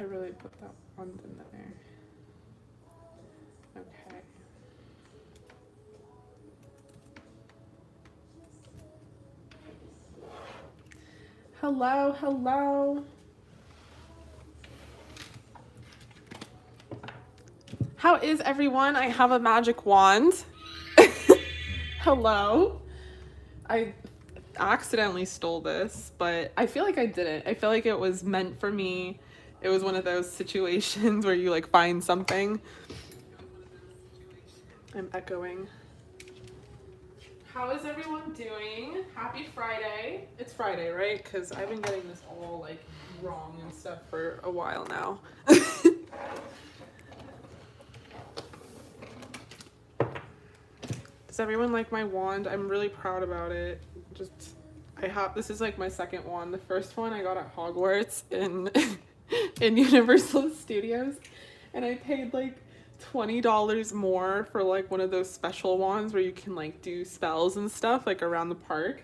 I really put that wand in there. Okay. Hello, hello. How is everyone? I have a magic wand. Hello. I accidentally stole this, but I feel like I didn't. I feel like it was meant for me. It was one of those situations where you like find something. I'm echoing. How is everyone doing? Happy Friday. It's Friday, right? Because I've been getting this all like wrong and stuff for a while now. Does everyone like my wand? I'm really proud about it. This is like my second wand. The first one I got at Hogwarts in in Universal Studios, and I paid like $20 more for like one of those special wands where you can like do spells and stuff like around the park.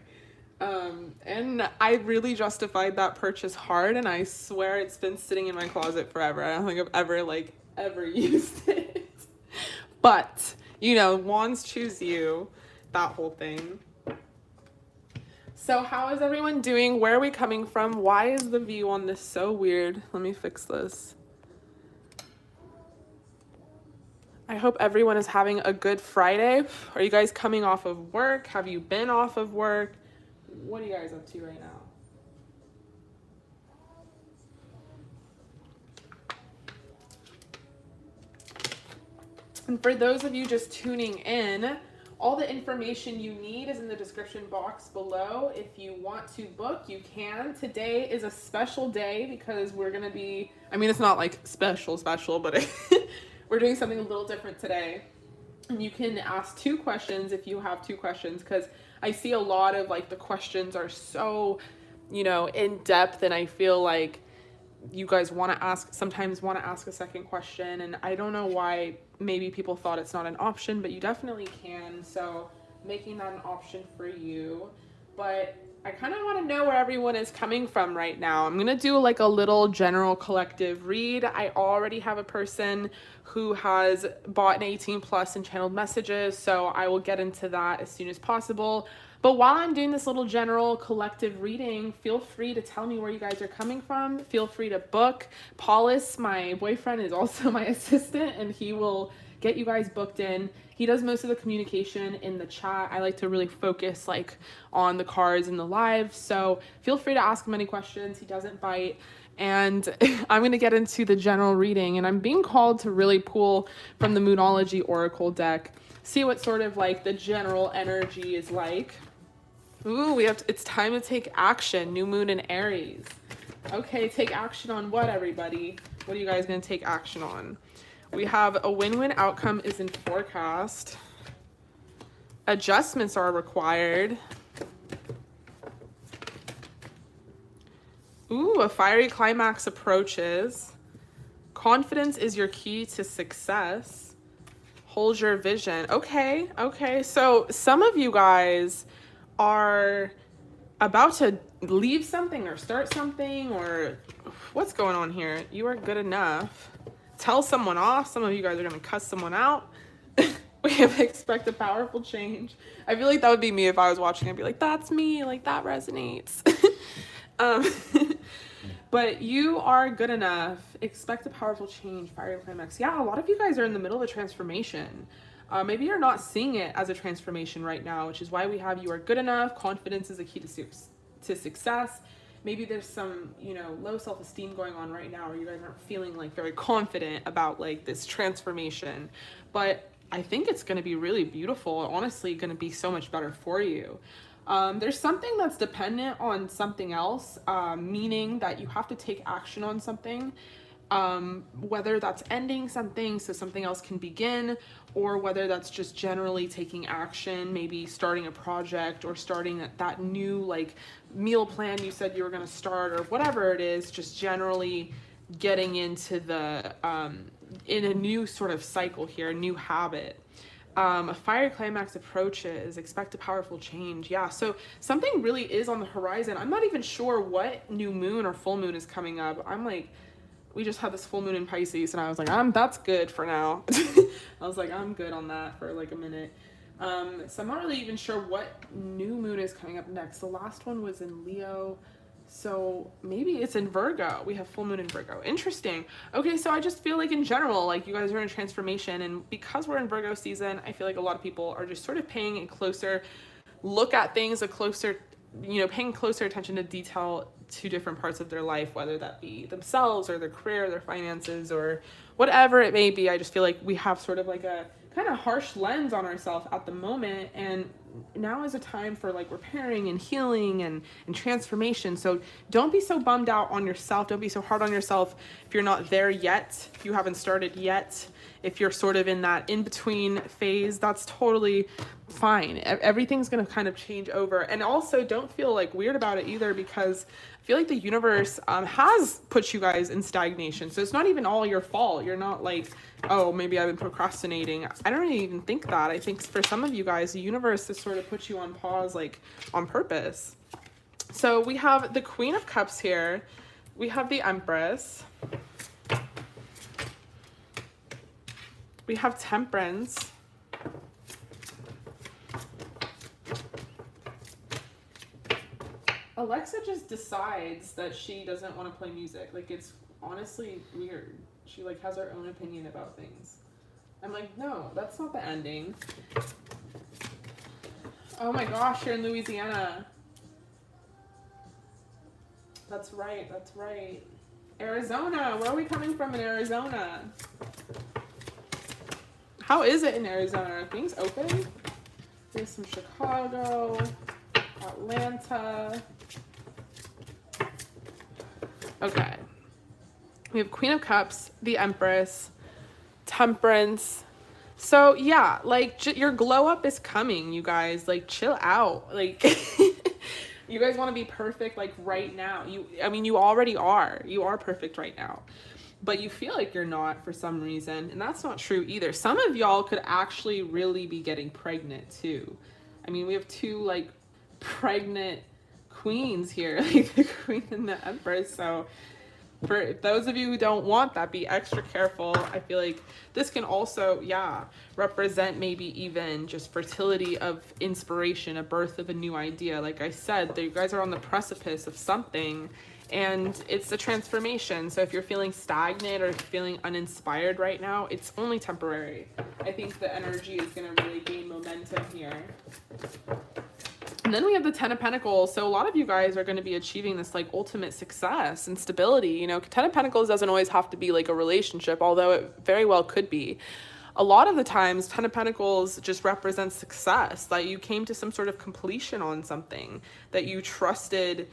And I really justified that purchase hard, and I swear it's been sitting in my closet forever. I don't think I've ever used it. But, you know, wands choose you, that whole thing. So how is everyone doing? Where are we coming from? Why is the view on this so weird? Let me fix this. I hope everyone is having a good Friday. Are you guys coming off of work? Have you been off of work? What are you guys up to right now? And for those of you just tuning in, all the information you need is in the description box below. If you want to book, you can. Today is a special day because we're going to be, I mean, it's not like special, but we're doing something a little different today. And you can ask 2 questions if you have 2 questions, because I see a lot of like the questions are so, you know, in depth, and I feel like you guys sometimes want to ask a second question, and I don't know why. Maybe people thought it's not an option, but you definitely can. So making that an option for you. But I kind of want to know where everyone is coming from right now. I'm going to do like a little general collective read. I already have a person who has bought an 18 plus and channeled messages, so I will get into that as soon as possible. But while I'm doing this little general collective reading, feel free to tell me where you guys are coming from. Feel free to book. Paulus, my boyfriend, is also my assistant, and he will get you guys booked in. He does most of the communication in the chat. I like to really focus like on the cards and the live. So feel free to ask him any questions. He doesn't bite. And I'm going to get into the general reading, and I'm being called to really pull from the Moonology Oracle deck, see what sort of like the general energy is like. Ooh, it's time to take action. New moon in Aries. Okay, take action on what, everybody? What are you guys going to take action on? We have a win-win outcome is in forecast. Adjustments are required. Ooh, a fiery climax approaches. Confidence is your key to success. Hold your vision. Okay. So some of you guys are about to leave something or start something, or what's going on here? You are good enough. Tell someone off. Some of you guys are going to cuss someone out. We have expect a powerful change. I feel like that would be me if I was watching. I'd be like, that's me. Like, that resonates. But you are good enough. Expect a powerful change. Fiery climax. Yeah, a lot of you guys are in the middle of a transformation. Maybe you're not seeing it as a transformation right now, which is why we have you are good enough. Confidence is a key to success. Maybe there's some, you know, low self-esteem going on right now, or you guys aren't feeling like very confident about like this transformation. But I think it's going to be really beautiful. Honestly, going to be so much better for you. There's something that's dependent on something else, meaning that you have to take action on something, whether that's ending something so something else can begin, or whether that's just generally taking action, maybe starting a project or starting that new like meal plan you said you were going to start, or whatever it is, just generally getting into the in a new sort of cycle here, a new habit. A fiery climax approaches. Expect a powerful change. Yeah, so something really is on the horizon. I'm not even sure what new moon or full moon is coming up. I'm like, we just had this full moon in Pisces, and I was like, that's good for now. I was like, I'm good on that for like a minute. So I'm not really even sure what new moon is coming up next. The last one was in Leo. So maybe it's in Virgo. We have full moon in Virgo. Interesting. Okay, so I just feel like in general, like you guys are in transformation, and because we're in Virgo season, I feel like a lot of people are just sort of paying a closer look at things, a closer, you know, paying closer attention to detail to different parts of their life, whether that be themselves or their career, their finances, or whatever it may be. I just feel like we have sort of like a kind of harsh lens on ourselves at the moment, and now is a time for like repairing and healing and transformation. So don't be so bummed out on yourself. Don't be so hard on yourself if you're not there yet, if you haven't started yet, if you're sort of in that in-between phase. That's totally fine. Everything's going to kind of change over. And also don't feel like weird about it either, because I feel like the universe has put you guys in stagnation. So it's not even all your fault. You're not like, oh, maybe I've been procrastinating. I don't really even think that. I think for some of you guys, the universe has sort of put you on pause, like on purpose. So we have the Queen of Cups here. We have the Empress. We have Temperance. Alexa just decides that she doesn't want to play music. Like, it's honestly weird. She like has her own opinion about things. I'm like, no, that's not the ending. Oh my gosh, you're in Louisiana. That's right, that's right. Arizona, where are we coming from in Arizona? How is it in Arizona? Are things open? There's some Chicago, Atlanta. Okay. We have Queen of Cups, the Empress, Temperance. So yeah, like your glow up is coming, you guys. Like, chill out. Like, you guys want to be perfect like right now. I mean, you already are. You are perfect right now. But you feel like you're not for some reason, and that's not true either. Some of y'all could actually really be getting pregnant too. I mean, we have two like pregnant queens here, like the Queen and the Empress. So for those of you who don't want that, be extra careful. I feel like this can also, yeah, represent maybe even just fertility of inspiration, a birth of a new idea. Like I said, you guys are on the precipice of something, and it's a transformation. So if you're feeling stagnant or feeling uninspired right now, it's only temporary. I think the energy is going to really gain momentum here. And then we have the Ten of Pentacles. So a lot of you guys are going to be achieving this like ultimate success and stability. You know, Ten of Pentacles doesn't always have to be like a relationship, although it very well could be. A lot of the times, Ten of Pentacles just represents success, that you came to some sort of completion on something, that you trusted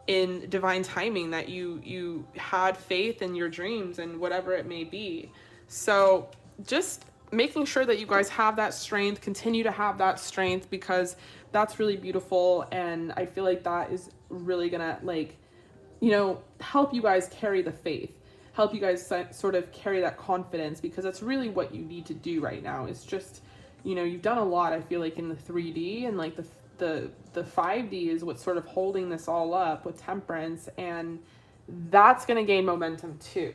in divine timing, that you had faith in your dreams and whatever it may be. So just making sure that you guys have that strength, continue to have that strength, because that's really beautiful. And I feel like that is really gonna, like, you know, help you guys carry the faith, help you guys sort of carry that confidence, because that's really what you need to do right now. It's just, you know, you've done a lot, I feel like, in the 3D, and like the 5D is what's sort of holding this all up with Temperance, and that's gonna gain momentum too.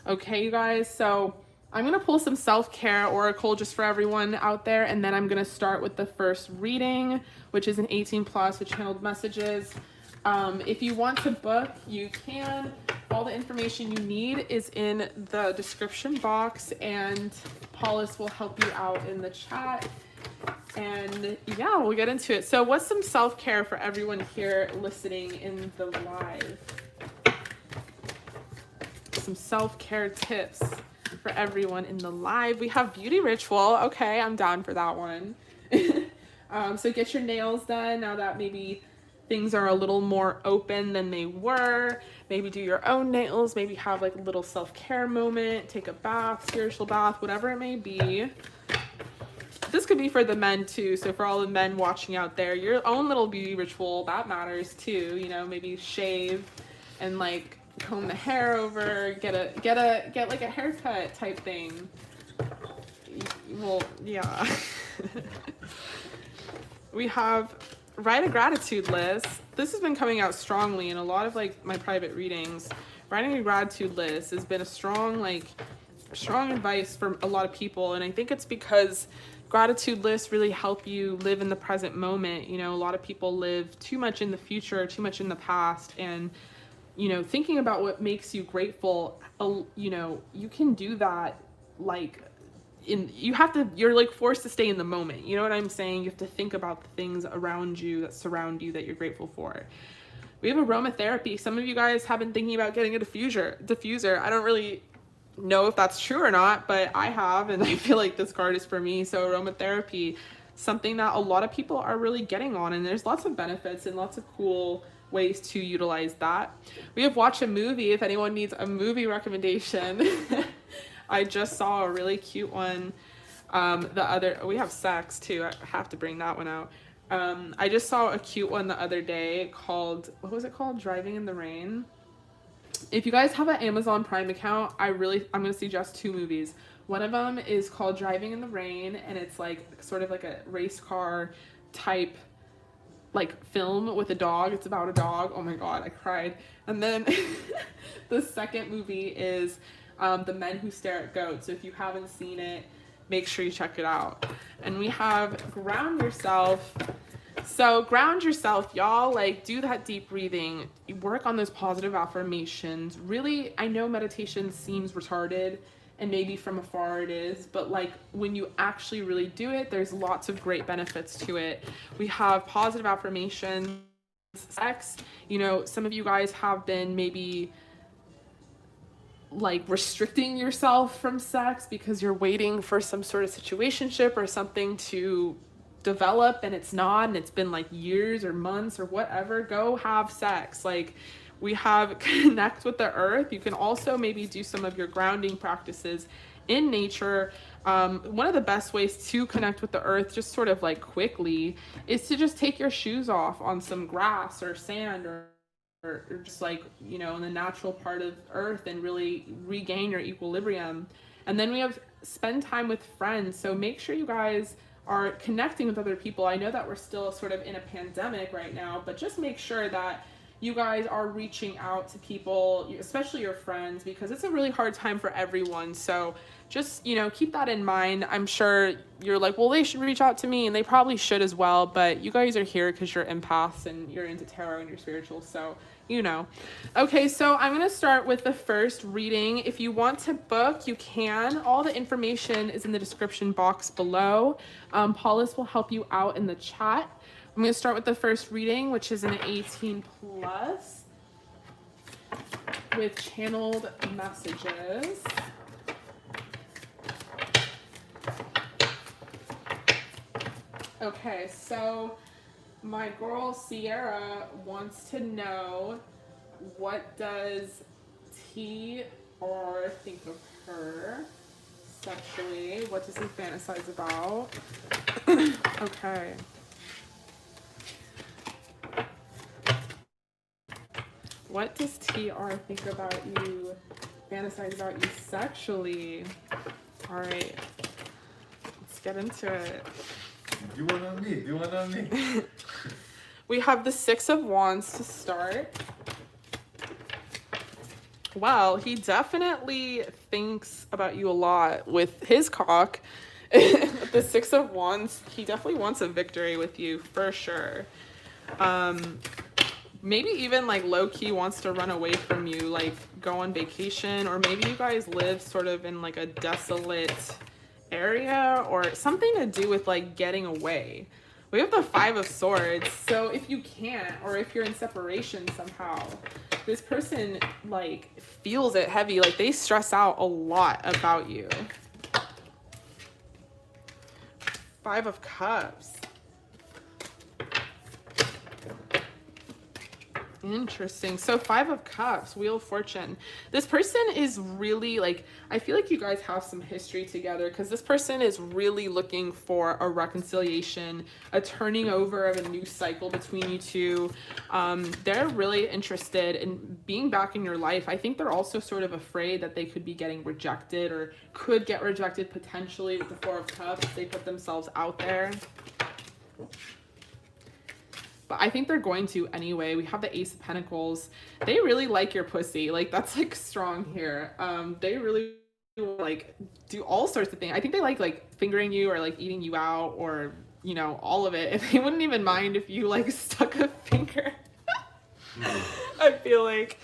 Okay, you guys, so I'm going to pull some self-care oracle just for everyone out there, and then I'm going to start with the first reading, which is an 18 plus with channeled messages. If you want to book, you can. All the information you need is in the description box, and Paulus will help you out in the chat. And yeah, we'll get into it. So what's some self-care for everyone here listening in the live? Some self-care tips for everyone in the live. We have beauty ritual. Okay, I'm down for that one. So get your nails done now that maybe things are a little more open than they were. Maybe do your own nails, maybe have like a little self-care moment, take a bath, spiritual bath, whatever it may be. This could be for the men too. So for all the men watching out there, your own little beauty ritual, that matters too. You know, maybe shave and like comb the hair over, get like a haircut type thing. Well, yeah. We have write a gratitude list. This has been coming out strongly in a lot of like my private readings. writing a gratitude list has been a strong advice for a lot of people. And I think it's because gratitude lists really help you live in the present moment. You know, a lot of people live too much in the future, too much in the past, and you know, thinking about what makes you grateful, you know, you can do that like you're like forced to stay in the moment. You know what I'm saying? You have to think about the things around you that surround you that you're grateful for. We have aromatherapy. Some of you guys have been thinking about getting a diffuser. I don't really know if that's true or not, but I have, and I feel like this card is for me. So aromatherapy, something that a lot of people are really getting on, and there's lots of benefits and lots of cool ways to utilize that. We have watch a movie. If anyone needs a movie recommendation, I just saw a really cute one. We have sex too. I have to bring that one out. I just saw a cute one the other day called, what was it called? Driving in the Rain. If you guys have an Amazon Prime account, I'm going to suggest 2 movies. One of them is called Driving in the Rain, and it's like sort of like a race car type like film with a dog. It's about a dog. Oh my god, I cried. And then the second movie is The Men Who Stare at Goats. So if you haven't seen it, make sure you check it out. And we have Ground Yourself. So ground yourself, y'all. Like, do that deep breathing. You work on those positive affirmations. Really, I know meditation seems retarded, and maybe from afar it is, but like when you actually really do it, there's lots of great benefits to it. We have positive affirmations, sex. You know, some of you guys have been maybe like restricting yourself from sex because you're waiting for some sort of situationship or something to develop, and it's not, and it's been like years or months or whatever. Go have sex. Like, we have connect with the earth. You can also maybe do some of your grounding practices in nature. One of the best ways to connect with the earth, just sort of like quickly, is to just take your shoes off on some grass or sand or just like, you know, in the natural part of earth, and really regain your equilibrium. And then we have spend time with friends. So make sure you guys are connecting with other people. I know that we're still sort of in a pandemic right now, but just make sure that you guys are reaching out to people, especially your friends, because it's a really hard time for everyone. So just, you know, keep that in mind. I'm sure you're like, well, they should reach out to me, and they probably should as well, but you guys are here because you're empaths and you're into tarot and you're spiritual, so you know. Okay, so I'm going to start with the first reading. If you want to book, you can. All the information is in the description box below. Paulus will help you out in the chat. I'm going to start with the first reading, which is an 18 plus with channeled messages. Okay, so my girl Sierra wants to know, what does TR think of her sexually? What does he fantasize about? Okay. What does TR think about you, fantasize about you sexually? All right, let's get into it. Do one on me. Do one on me. We have the 6 of Wands to start. Well, he definitely thinks about you a lot with his cock. The 6 of Wands, he definitely wants a victory with you for sure. Maybe even like low-key wants to run away from you, like go on vacation, or maybe you guys live sort of in like a desolate area or something to do with like getting away. We have the 5 of Swords, so if you can't, or if you're in separation somehow, this person like feels it heavy, like they stress out a lot about you. 5 of Cups. Interesting. So 5 of Cups, Wheel of Fortune. This person is really like, I feel like you guys have some history together, because this person is really looking for a reconciliation, a turning over of a new cycle between you two. They're really interested in being back in your life. I think they're also sort of afraid that they could be getting rejected, or could get rejected potentially with the 4 of Cups. They put themselves out there. but I think they're going to anyway. We have the Ace of Pentacles. They really like your pussy. Like, that's like strong here. They really like do all sorts of things. I think they like fingering you or like eating you out, or you know, all of it. And they wouldn't even mind if you like stuck a finger. I feel like.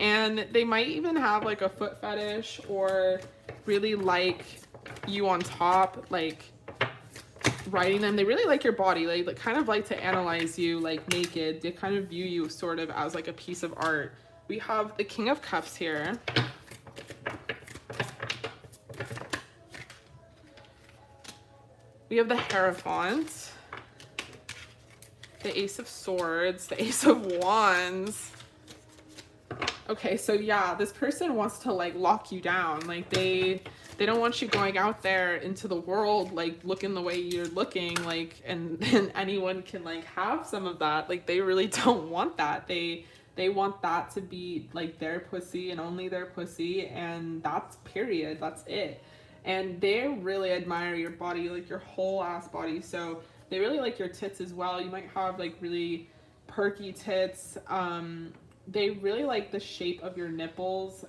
And they might even have like a foot fetish, or really like you on top, like riding them. They really like your body. They like kind of like to analyze you like naked. They kind of view you sort of as like a piece of art. We have the King of Cups here. We have the Hierophant, the Ace of Swords, the Ace of Wands. Okay, so yeah, this person wants to like lock you down. Like they don't want you going out there into the world like looking the way you're looking, like and anyone can like have some of that. Like they really don't want that. They want that to be like their pussy and only their pussy, and that's period. That's it. And they really admire your body, like your whole ass body. So they really like your tits as well. You might have like really perky tits. They really like the shape of your nipples.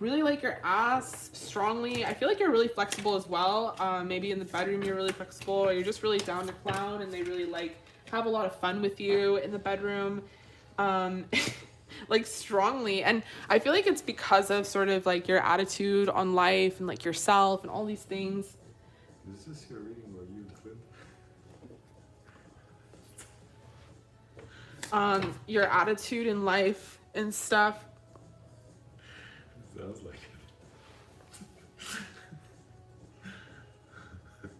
Really like your ass strongly. I feel like you're really flexible as well. Maybe in the bedroom you're really flexible, or you're just really down to clown, and they really like have a lot of fun with you in the bedroom. Like strongly. And I feel like it's because of sort of like your attitude on life and like yourself and all these things. Is this your reading or you, Clint? Your attitude in life and stuff. Sounds like it.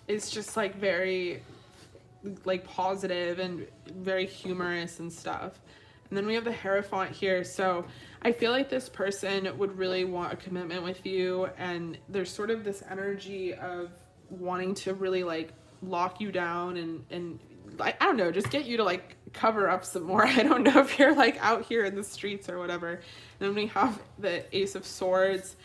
It's just like very like positive and very humorous and stuff. And then we have the Hierophant here. So I feel like this person would really want a commitment with you, and there's sort of this energy of wanting to really like lock you down and I don't know, just get you to like cover up some more. I don't know if you're like out here in the streets or whatever. And then we have the Ace of Swords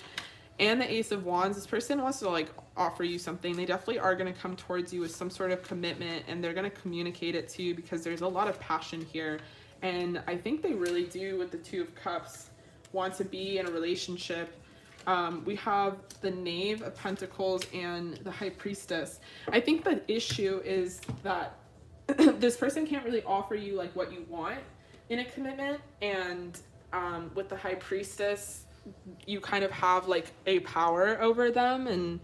and the Ace of Wands. This person wants to like offer you something. They definitely are going to come towards you with some sort of commitment, and they're going to communicate it to you because there's a lot of passion here. And I think they really do, with the Two of Cups, want to be in a relationship. We have the Knave of Pentacles and the High Priestess. I think the issue is that this person can't really offer you like what you want in a commitment. And with the High Priestess, you kind of have like a power over them, and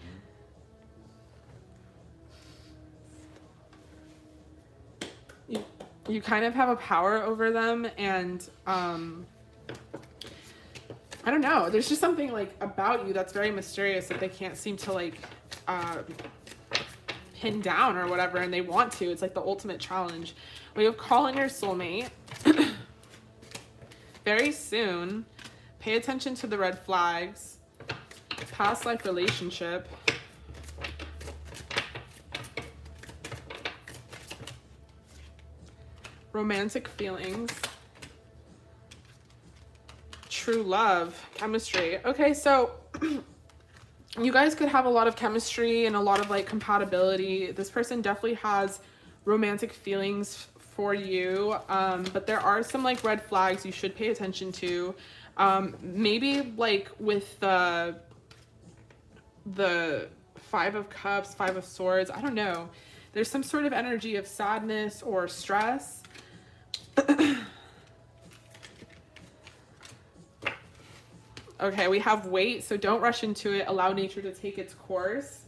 you kind of have a power over them, and I don't know, there's just something like about you that's very mysterious that they can't seem to like pin down or whatever, and they want to. It's like the ultimate challenge. We have call in your soulmate. Very soon. Pay attention to the red flags. Past life relationship. Romantic feelings. True love. Chemistry. Okay, so you guys could have a lot of chemistry and a lot of like compatibility. This person definitely has romantic feelings for you, but there are some like red flags you should pay attention to. Maybe like with the Five of Cups, Five of Swords, I don't know, there's some sort of energy of sadness or stress. Okay, we have wait, so don't rush into it. Allow nature to take its course.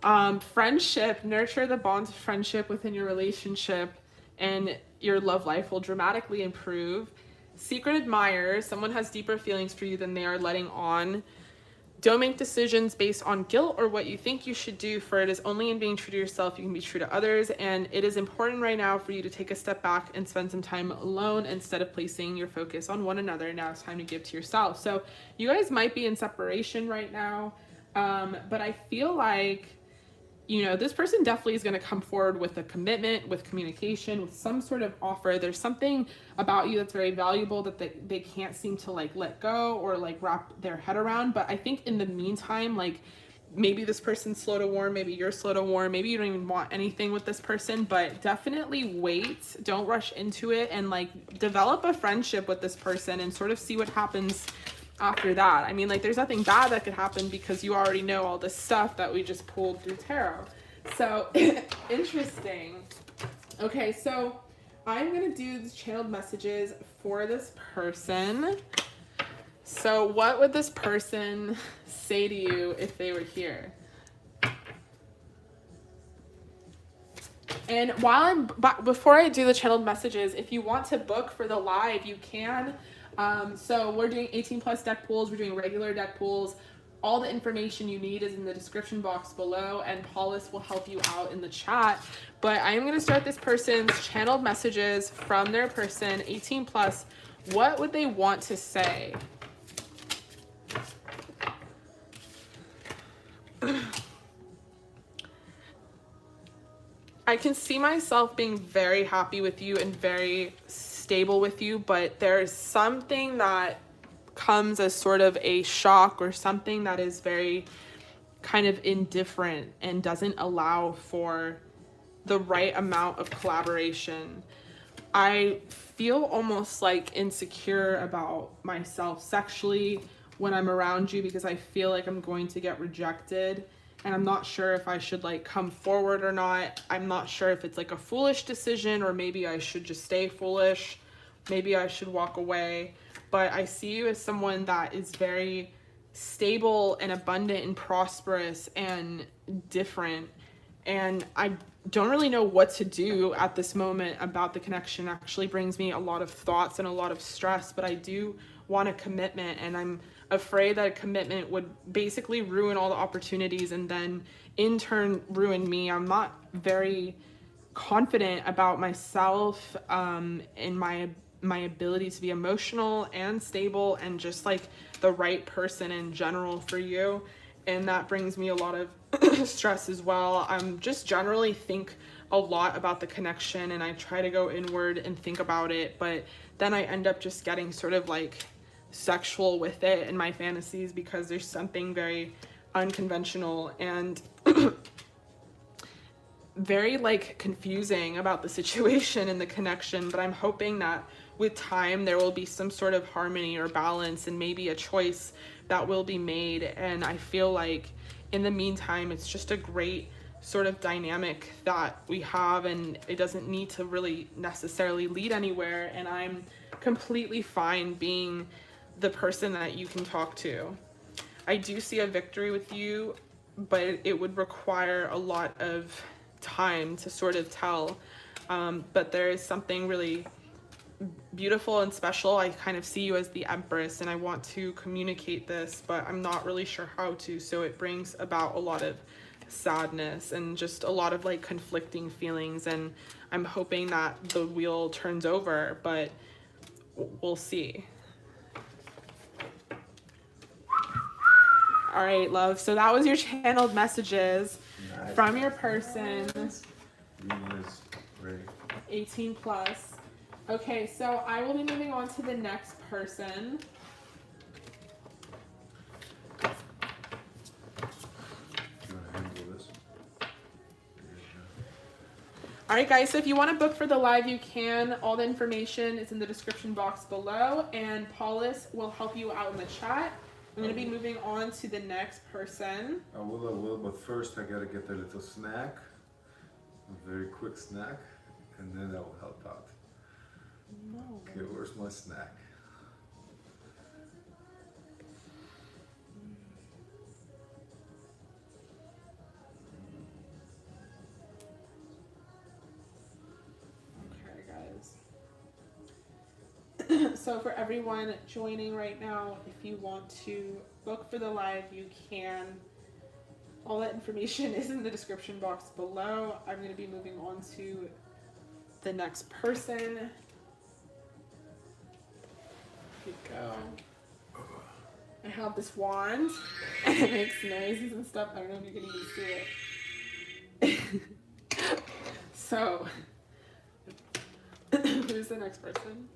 Friendship, nurture the bonds of friendship within your relationship, and your love life will dramatically improve. Secret admirer, someone has deeper feelings for you than they are letting on. Don't make decisions based on guilt or what you think you should do, for it is only in being true to yourself you can be true to others. And it is important right now for you to take a step back and spend some time alone instead of placing your focus on one another. Now it's time to give to yourself. So you guys might be in separation right now, but I feel like, you know, this person definitely is going to come forward with a commitment, with communication, with some sort of offer. There's something about you that's very valuable that they can't seem to like let go or like wrap their head around. But I think in the meantime, like maybe this person's slow to warm, maybe you're slow to warm, maybe you don't even want anything with this person, but definitely wait. Don't rush into it, and like develop a friendship with this person and sort of see what happens after that. I mean, like, there's nothing bad that could happen because you already know all this stuff that we just pulled through tarot. So interesting. Okay, so I'm gonna do the channeled messages for this person. So what would this person say to you if they were here? And before I do the channeled messages, if you want to book for the live, you can. So we're doing 18 plus deck pools. We're doing regular deck pools. All the information you need is in the description box below, and Paulus will help you out in the chat. But I am going to start this person's channeled messages from their person, 18 plus. What would they want to say? I can see myself being very happy with you and very stable with you, but there's something that comes as sort of a shock or something that is very kind of indifferent and doesn't allow for the right amount of collaboration. I feel almost like insecure about myself sexually when I'm around you because I feel like I'm going to get rejected. And I'm not sure if I should like come forward or not. I'm not sure if it's like a foolish decision or maybe I should just stay foolish. Maybe I should walk away. But I see you as someone that is very stable and abundant and prosperous and different. And I don't really know what to do at this moment about the connection. It actually brings me a lot of thoughts and a lot of stress, but I do want a commitment, and I'm afraid that a commitment would basically ruin all the opportunities and then in turn ruin me. I'm not very confident about myself and my ability to be emotional and stable and just like the right person in general for you. And that brings me a lot of stress as well. I'm just generally think a lot about the connection and I try to go inward and think about it, but then I end up just getting sort of like sexual with it in my fantasies because there's something very unconventional and very like confusing about the situation and the connection. But I'm hoping that with time there will be some sort of harmony or balance and maybe a choice that will be made. And I feel like in the meantime it's just a great sort of dynamic that we have, and it doesn't need to really necessarily lead anywhere, and I'm completely fine being the person that you can talk to. I do see a victory with you, but it would require a lot of time to sort of tell. But there is something really beautiful and special. I kind of see you as the Empress, and I want to communicate this, but I'm not really sure how to. So it brings about a lot of sadness and just a lot of like conflicting feelings. And I'm hoping that the wheel turns over, but we'll see. All right, love. So that was your channeled messages from your person. 18 plus. Okay, so I will be moving on to the next person. All right, guys, so if you want to book for the live, you can. All the information is in the description box below, and Paulus will help you out in the chat. I'm going to be moving on to the next person. I will, but first I gotta get a little snack, a very quick snack, and then I will help out. No. Okay, where's my snack? So for everyone joining right now, if you want to book for the live, you can. All that information is in the description box below. I'm going to be moving on to the next person. Here we go. I have this wand and it makes noises and stuff. I don't know if you can even see it. So, who's the next person?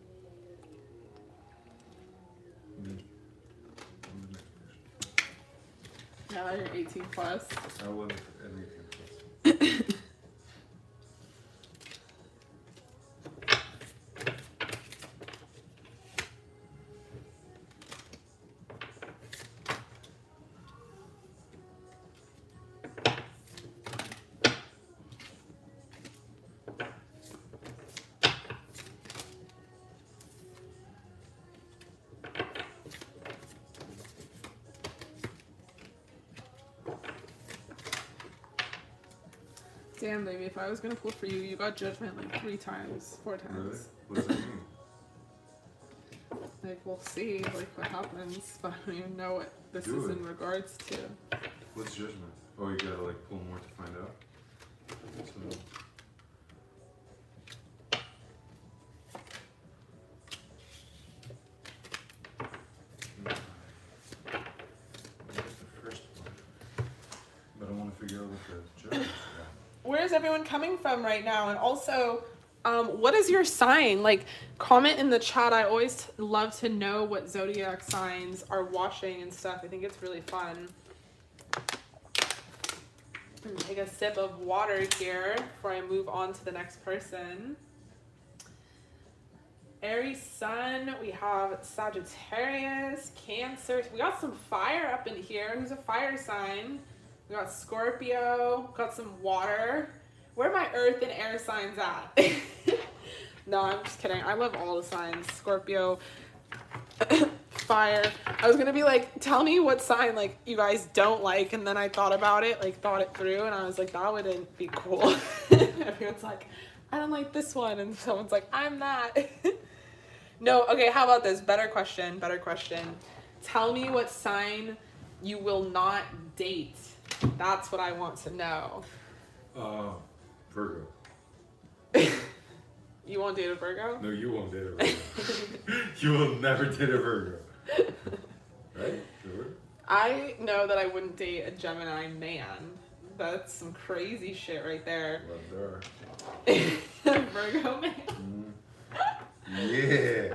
Yeah, you're 18 plus. I wasn't anything plus. Damn, baby, if I was gonna pull for you, you got judgment like 3 times, 4 times. Really? What does that mean? Like, we'll see, like, what happens, but I don't even know what this is in regards to. What's judgment? Oh, you gotta like pull more to find out? So... the first one. But I want to figure out what the judgment is. Where's everyone coming from right now? And also, what is your sign? Like, comment in the chat. I always love to know what zodiac signs are watching and stuff. I think it's really fun. Take a sip of water here before I move on to the next person. Aries sun, we have Sagittarius, Cancer. We got some fire up in here. Who's a fire sign? We got Scorpio, got some water. Where are my earth and air signs at? No, I'm just kidding. I love all the signs. Scorpio, fire. I was gonna be like, tell me what sign like you guys don't like, and then I thought about it, like thought it through, and I was like, that wouldn't be cool. Everyone's like, I don't like this one, and someone's like, I'm that. No, okay, how about this? Better question. Tell me what sign you will not date. That's what I want to know. Virgo. You won't date a Virgo? No, you won't date a Virgo. You will never date a Virgo. Right? I know that I wouldn't date a Gemini man. That's some crazy shit right there. Love there. Virgo man? Yeah.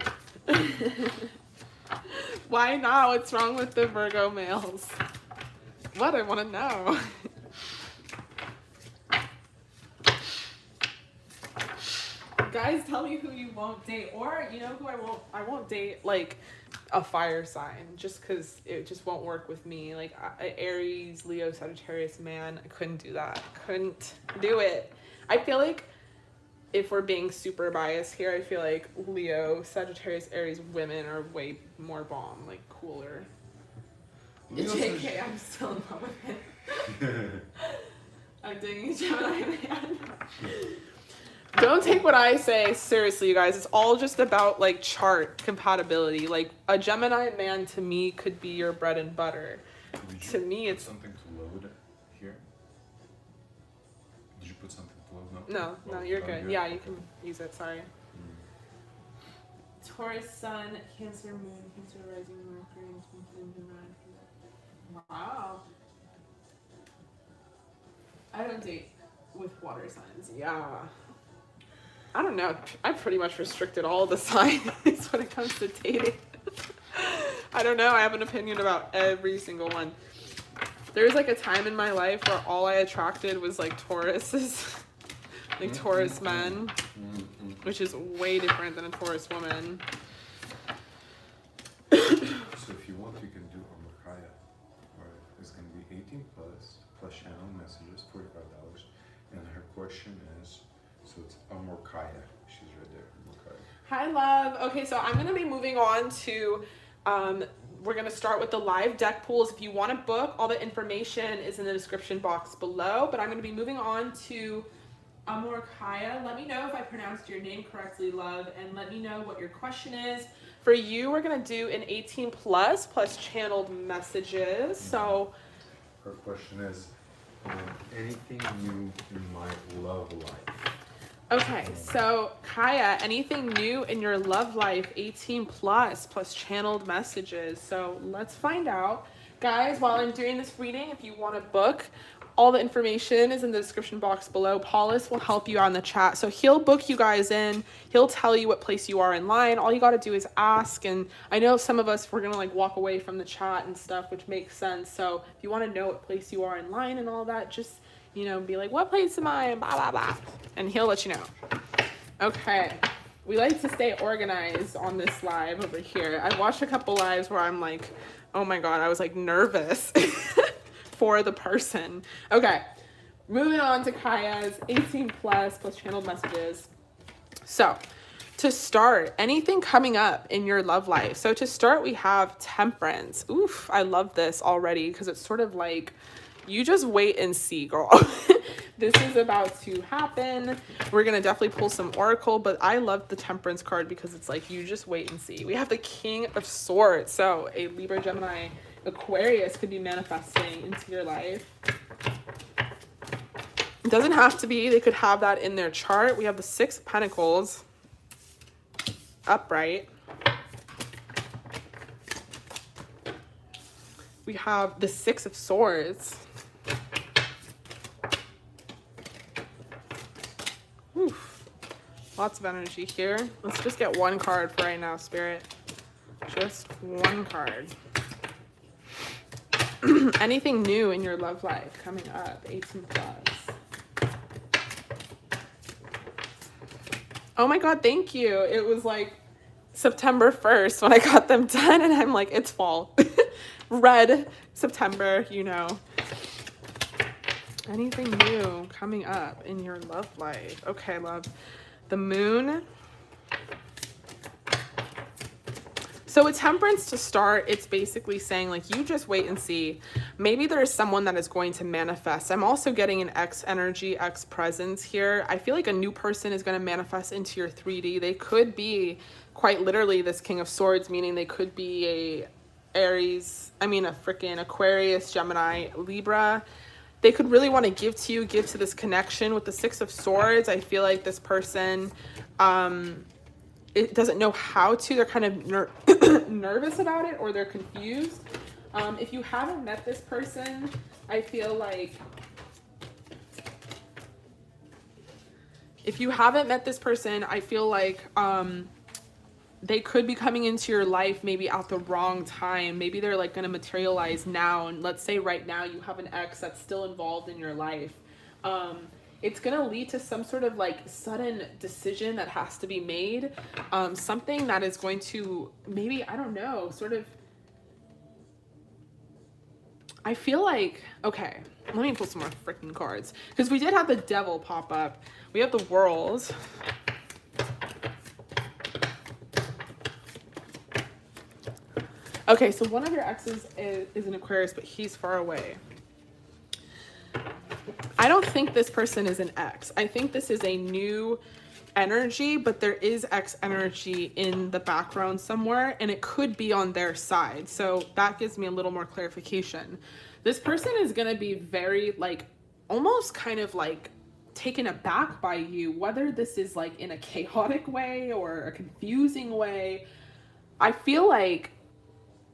Why not? What's wrong with the Virgo males? What? I want to know. Guys, tell me who you won't date, or you know who I won't date, like a fire sign, just because it just won't work with me. Like Aries, Leo, Sagittarius man, I couldn't do that. Couldn't do it. I feel like if we're being super biased here, I feel like Leo, Sagittarius, Aries women are way more bomb, like cooler. JK, I'm still in love with him. I'm dating a Gemini man. Don't take what I say seriously, you guys. It's all just about like chart compatibility. Like a Gemini man to me could be your bread and butter. To me, it's something to load here. Did you put something to load? No, no, you're good. Yeah, you can use it. Sorry. Taurus sun, Cancer moon, Cancer rising, Mercury, and Gemini. Wow. I don't date with water signs. Yeah. I don't know. I've pretty much restricted all the signs when it comes to dating. I don't know. I have an opinion about every single one. There's like a time in my life where all I attracted was like Tauruses, like Taurus men, which is way different than a Taurus woman. So if you want, you can do Amakaya. Alright, it's going to be 18 plus channel messages, $45. And her question is, so it's Amakaya. She's right there, Amakaya. Hi, love. Okay, so I'm going to be moving on to, we're going to start with the live deck pools. If you want to book, all the information is in the description box below. But I'm going to be moving on to Amorkaya. Let me know if I pronounced your name correctly, love, and let me know what your question is. For you, we're going to do an 18 plus channeled messages. So her question is, anything new in my love life? Okay, so Kaya, anything new in your love life? 18 plus channeled messages. So let's find out. Guys, while I'm doing this reading, if you want to book, All the information is in the description box below. Paulus will help you out in the chat. So he'll book you guys in. He'll tell you what place you are in line. All you got to do is ask. And I know some of us, we're going to like walk away from the chat and stuff, which makes sense. So if you want to know what place you are in line and all that, just, you know, be like, what place am I? And blah, blah, blah. And he'll let you know. Okay. We like to stay organized on this live over here. I watched a couple lives where I'm like, oh my God, I was like nervous for the person. Okay, moving on to Kaya's 18 plus channeled messages. So to start, anything coming up in your love life. So to start, we have Temperance. Oof, I love this already because it's sort of like, you just wait and see, girl. This is about to happen. We're going to definitely pull some Oracle, but I love the Temperance card because it's like, you just wait and see. We have the King of Swords. So a Libra, Gemini, Aquarius could be manifesting into your life. It doesn't have to be. They could have that in their chart. We have the Six of Pentacles upright. We have the Six of Swords. Oof. Lots of energy here. Let's just get one card for right now, Spirit. Just one card. Anything new in your love life coming up? 18 plus. Oh my God, thank you. It was like September 1st when I got them done, and I'm like, it's fall. Red September, you know. Anything new coming up in your love life? Okay, love. The Moon. So with Temperance to start, it's basically saying like, you just wait and see. Maybe there's someone that is going to manifest. I'm also getting an X energy, X presence here. I feel like a new person is going to manifest into your 3D. They could be quite literally this King of Swords, meaning they could be a freaking Aquarius, Gemini, Libra. They could really want to give to this connection. With the Six of Swords, I feel like this person it doesn't know how to. They're kind of nervous about it, or they're confused. If you haven't met this person, I feel like they could be coming into your life maybe at the wrong time. Maybe they're like going to materialize now. And let's say right now you have an ex that's still involved in your life. It's going to lead to some sort of like sudden decision that has to be made. Something that is going to maybe, I don't know, sort of, I feel like, okay, let me pull some more freaking cards. Because we did have the Devil pop up. We have the World. Okay, so one of your exes is an Aquarius, but he's far away. I don't think this person is an ex. I think this is a new energy, but there is X energy in the background somewhere, and it could be on their side. So that gives me a little more clarification. This person is going to be very like, almost kind of like taken aback by you, whether this is like in a chaotic way or a confusing way. I feel like,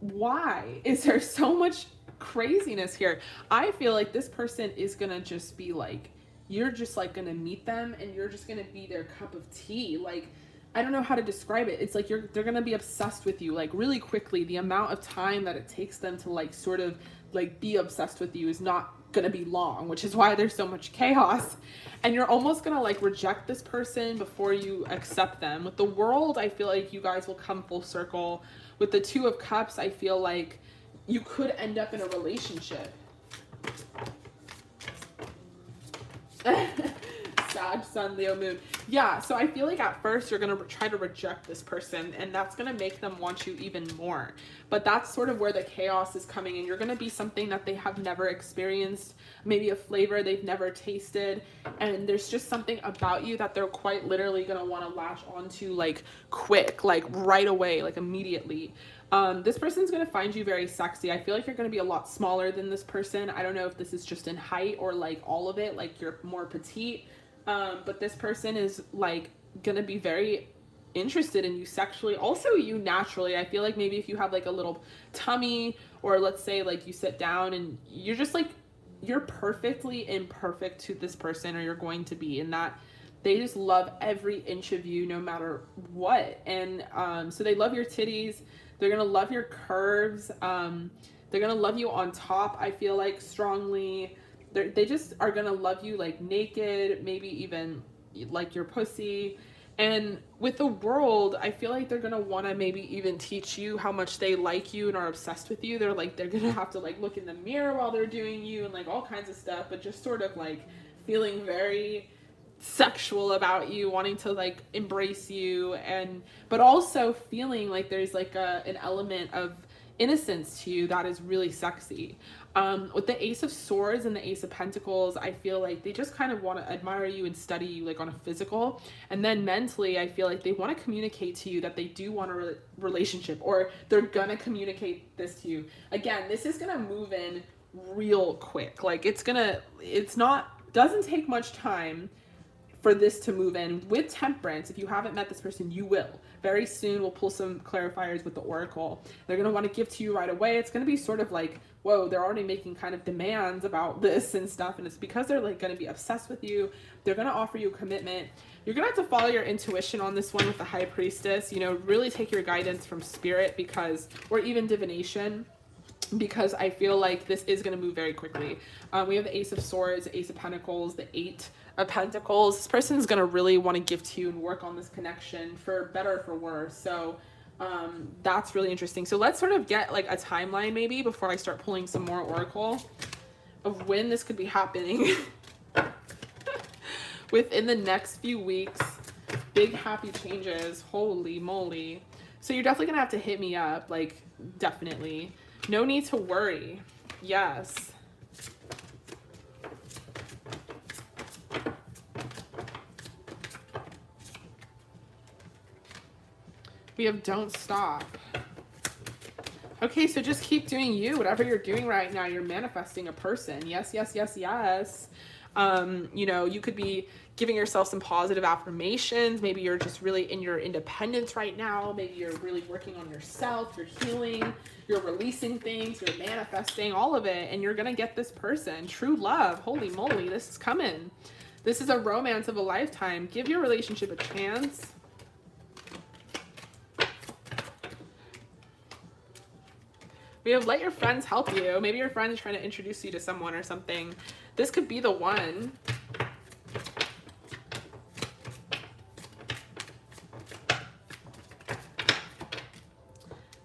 why is there so much craziness here? I feel like this person is gonna just be like, you're just like gonna meet them and you're just gonna be their cup of tea. Like, I don't know how to describe it. It's like they're gonna be obsessed with you like really quickly. The amount of time that it takes them to like sort of like be obsessed with you is not gonna be long, which is why there's so much chaos. And you're almost gonna like reject this person before you accept them. With the World, I feel like you guys will come full circle. With the Two of Cups, I feel like you could end up in a relationship. Sag, Sun, Leo, Moon. Yeah, so I feel like at first you're going to try to reject this person, and that's going to make them want you even more. But that's sort of where the chaos is coming in. You're going to be something that they have never experienced, maybe a flavor they've never tasted, and there's just something about you that they're quite literally going to want to latch onto like quick, like right away, like immediately. This person's going to find you very sexy. I feel like you're going to be a lot smaller than this person. I don't know if this is just in height or like all of it, like you're more petite. But this person is like going to be very interested in you sexually, also you naturally. I feel like maybe if you have like a little tummy, or let's say like you sit down and you're just like you're perfectly imperfect to this person, or you're going to be, and that they just love every inch of you no matter what. And so they love your titties. They're going to love your curves. They're going to love you on top, I feel like, strongly. They just are going to love you like naked, maybe even like your pussy. And with the world, I feel like they're going to want to maybe even teach you how much they like you and are obsessed with you. They're going to have to like look in the mirror while they're doing you and like all kinds of stuff, but just sort of like feeling very sexual about you, wanting to like embrace you, and but also feeling like there's like an element of innocence to you that is really sexy. With the Ace of Swords and the Ace of Pentacles, I feel like they just kind of want to admire you and study you like on a physical, and then mentally I feel like they want to communicate to you that they do want a relationship, or they're gonna communicate this to you. Again, this is gonna move in real quick. Like doesn't take much time for this to move in. With Temperance, if you haven't met this person, you will. Very soon, we'll pull some clarifiers with the Oracle. They're going to want to give to you right away. It's going to be sort of like, whoa, they're already making kind of demands about this and stuff. And it's because they're like going to be obsessed with you. They're going to offer you a commitment. You're going to have to follow your intuition on this one with the High Priestess. You know, really take your guidance from spirit, or even divination, because I feel like this is going to move very quickly. We have the Ace of Swords, Ace of Pentacles, the 8 of Pentacles. This person's going to really want to give to you and work on this connection for better or for worse. So that's really interesting. So let's sort of get like a timeline maybe before I start pulling some more Oracle of when this could be happening. Within the next few weeks, big happy changes. Holy moly. So you're definitely going to have to hit me up, like definitely. No need to worry. Yes. We have don't stop. Okay, so just keep doing you. Whatever you're doing right now, you're manifesting a person. Yes, yes, yes, yes. You know, you could be giving yourself some positive affirmations. Maybe you're just really in your independence right now. Maybe you're really working on yourself. You're healing. You're releasing things. You're manifesting all of it. And you're going to get this person. True love. Holy moly, this is coming. This is a romance of a lifetime. Give your relationship a chance. We have let your friends help you. Maybe your friend is trying to introduce you to someone or something. This could be the one.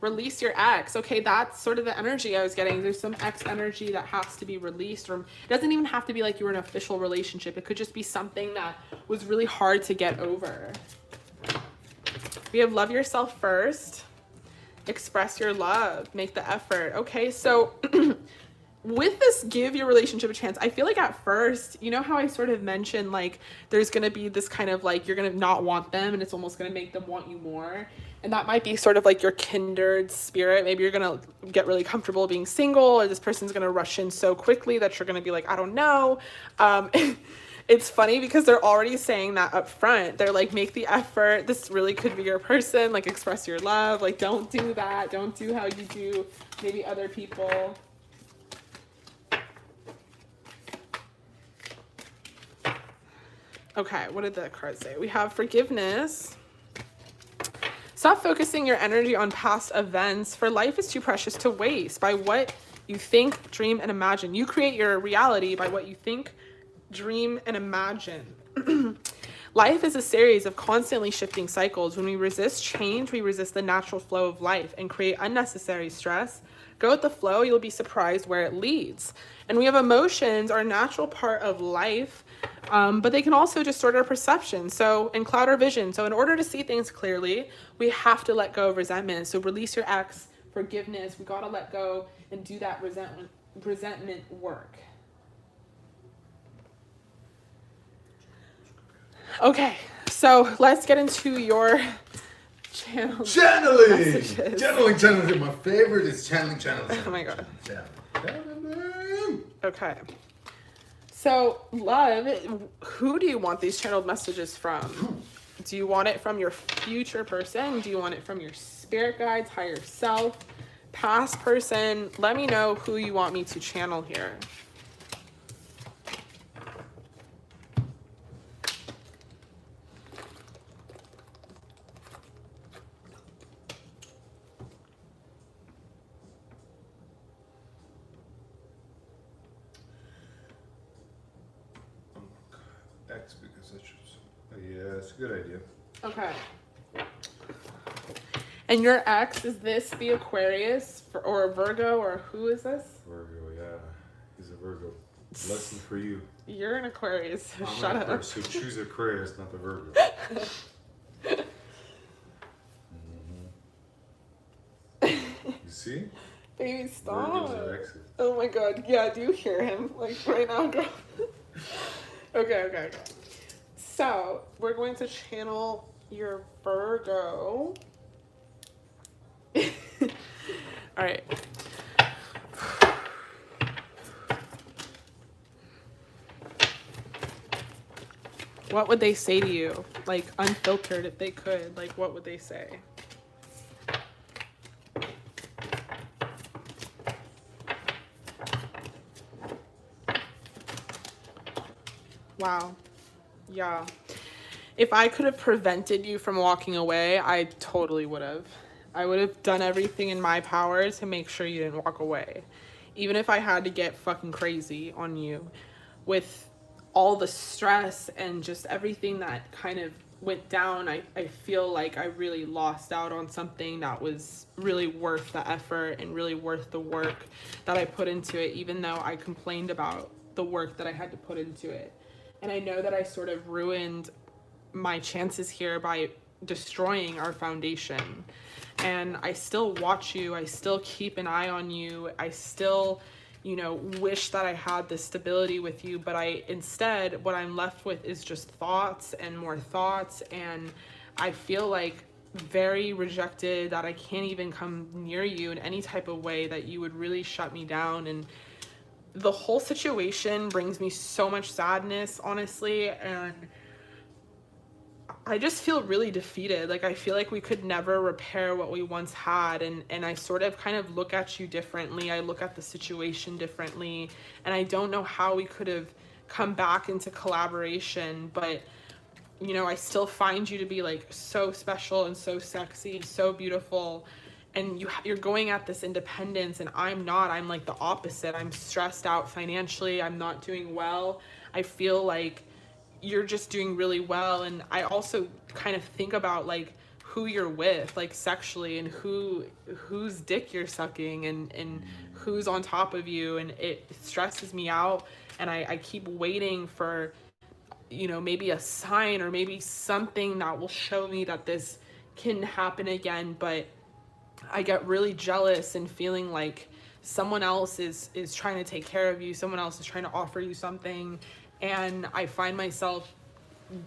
Release your ex. Okay, that's sort of the energy I was getting. There's some ex energy that has to be released, or it doesn't even have to be like you were in an official relationship. It could just be something that was really hard to get over. We have love yourself first. Express your love. Make the effort. Okay, so with this give your relationship a chance, I feel like at first, you know how I sort of mentioned like there's going to be this kind of like you're going to not want them and it's almost going to make them want you more. And that might be sort of like your kindred spirit. Maybe you're going to get really comfortable being single, or this person's going to rush in so quickly that you're going to be like, I don't know. It's funny because they're already saying that up front. They're like, make the effort. This really could be your person. Like, express your love. Like, don't do that. Don't do how you do maybe other people. Okay, what did the card say? We have forgiveness. Stop focusing your energy on past events, for life is too precious to waste. By what you think, dream, and imagine. You create your reality by what you think, dream, and imagine. Life is a series of constantly shifting cycles. When we resist change, we resist the natural flow of life and create unnecessary stress. Go with the flow, you'll be surprised where it leads. And we have emotions are a natural part of life, but they can also distort our perception and cloud our vision. So in order to see things clearly, we have to let go of resentment. So release your ex, forgiveness. We got to let go and do that resentment work. Okay, so let's get into your channeling. Channeling. My favorite is channeling. Oh my god. Channeling. Okay. So, love, who do you want these channeled messages from? Do you want it from your future person? Do you want it from your spirit guides, higher self, past person? Let me know who you want me to channel here. ex because that's just, yeah, it's a good idea. Okay. And your ex, is this the Aquarius or a Virgo, or who is this? Virgo, yeah. He's a Virgo. Lesson for you. You're an Aquarius, so I'm shut an up. Aquarius, so choose Aquarius, not the Virgo. You see? Baby, stop. Virgos are exes. Oh my god, yeah, do you hear him? Like, right now, girl. Okay. So, we're going to channel your Virgo. Alright. What would they say to you? Like, unfiltered, if they could. Like, what would they say? Wow. Yeah. If I could have prevented you from walking away, I totally would have. I would have done everything in my power to make sure you didn't walk away. Even if I had to get fucking crazy on you with all the stress and just everything that kind of went down, I feel like I really lost out on something that was really worth the effort and really worth the work that I put into it, even though I complained about the work that I had to put into it. And I know that I sort of ruined my chances here by destroying our foundation. And I still watch you. I still keep an eye on you. I still, wish that I had this stability with you. But instead, what I'm left with is just thoughts and more thoughts. And I feel like very rejected, that I can't even come near you in any type of way, that you would really shut me down. And the whole situation brings me so much sadness, honestly, and I just feel really defeated. Like, I feel like we could never repair what we once had, and I sort of kind of look at you differently. I look at the situation differently, and I don't know how we could have come back into collaboration, but I still find you to be like so special and so sexy, so beautiful. And you're going at this independence, and I'm not. I'm like the opposite. I'm stressed out financially. I'm not doing well. I feel like you're just doing really well. And I also kind of think about like who you're with, like sexually, and whose dick you're sucking, and who's on top of you. And it stresses me out. And I keep waiting for, maybe a sign or maybe something that will show me that this can happen again. But I get really jealous and feeling like someone else is trying to take care of you. Someone else is trying to offer you something. And I find myself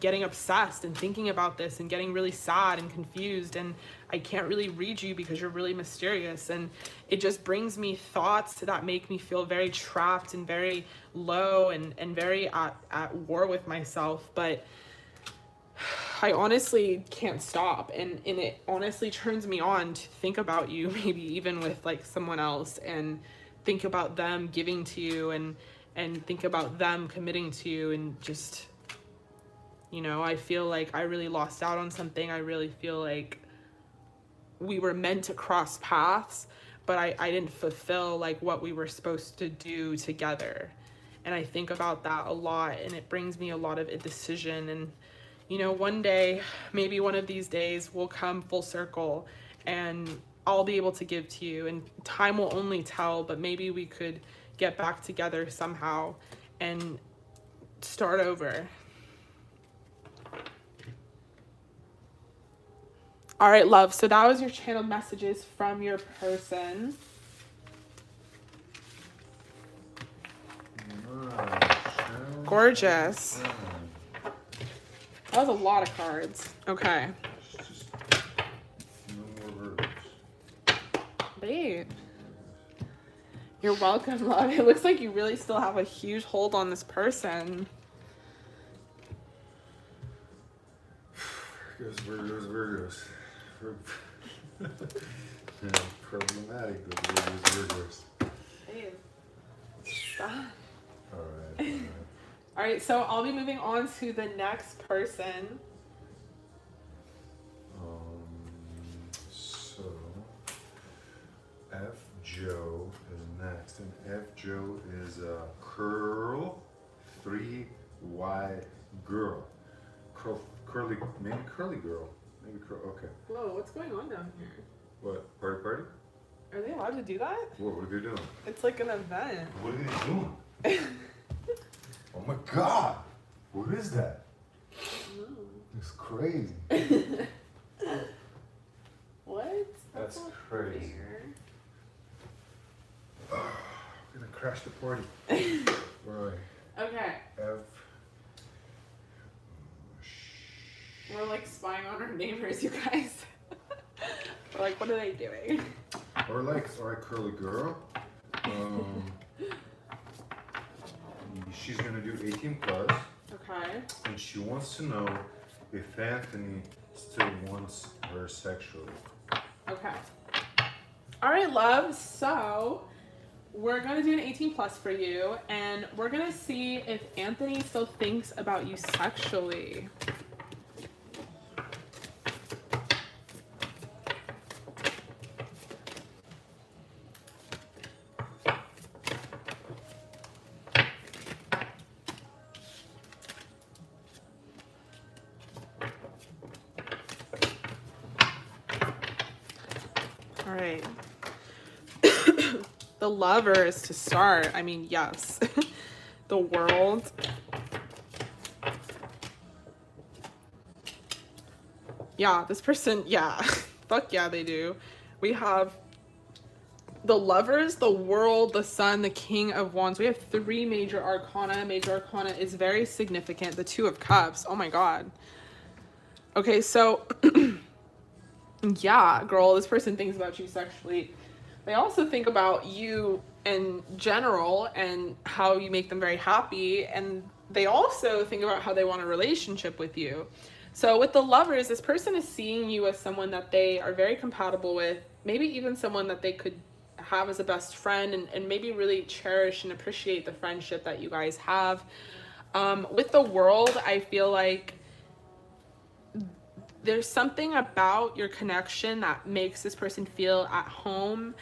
getting obsessed and thinking about this and getting really sad and confused. And I can't really read you because you're really mysterious. And it just brings me thoughts that make me feel very trapped and very low and very at war with myself. But I honestly can't stop, and it honestly turns me on to think about you, maybe even with like someone else, and think about them giving to you, and think about them committing to you. And just, I feel like I really lost out on something. I really feel like we were meant to cross paths, but I didn't fulfill like what we were supposed to do together. And I think about that a lot, and it brings me a lot of indecision. And one day, maybe one of these days, will come full circle, and I'll be able to give to you, and time will only tell. But maybe we could get back together somehow and start over. All right, love. So that was your channeled messages from your person. Gorgeous. That was a lot of cards. Okay. No more Virgos. Babe. You're welcome, love. It looks like you really still have a huge hold on this person. Virgos. Yeah, problematic, those Virgos. Babe. Stop. All right. All right, so I'll be moving on to the next person. So F Joe is next, and F Joe is curl 3Y girl. Curly, maybe curly girl. Maybe okay. Whoa, what's going on down here? What? Party? Are they allowed to do that? What are they doing? It's like an event. What are they doing? Oh my God! What is that? It's crazy. What? That's crazy. We're gonna crash the party. Right. Okay. F. We're like spying on our neighbors, you guys. We're like, what are they doing? Or like, alright, curly girl. She's gonna do 18 plus. Okay. And she wants to know if Anthony still wants her sexually. Okay. All right, love. So we're gonna do an 18 plus for you, and we're gonna see if Anthony still thinks about you sexually. All right. The Lovers to start. I mean, yes. The World. Yeah, this person, yeah. Fuck yeah, they do. We have the Lovers, the World, the Sun, the King of Wands. We have 3 major arcana. Major arcana is very significant. The 2 of Cups. Oh my God. Okay, so yeah, girl, this person thinks about you sexually. They also think about you in general and how you make them very happy. And they also think about how they want a relationship with you. So with the Lovers, this person is seeing you as someone that they are very compatible with, maybe even someone that they could have as a best friend, and maybe really cherish and appreciate the friendship that you guys have. With the World, I feel like there's something about your connection that makes this person feel at home.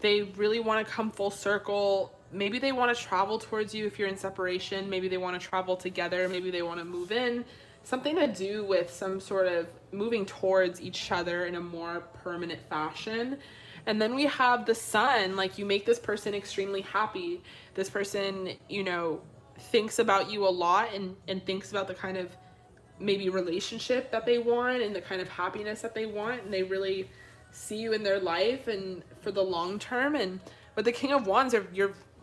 They really want to come full circle. Maybe they want to travel towards you if you're in separation. Maybe they want to travel together. Maybe they want to move in. Something to do with some sort of moving towards each other in a more permanent fashion. And then we have the Sun. Like, you make this person extremely happy. This person, you know, thinks about you a lot and thinks about the kind of maybe relationship that they want and the kind of happiness that they want, and they really see you in their life and for the long term. And with the King of Wands,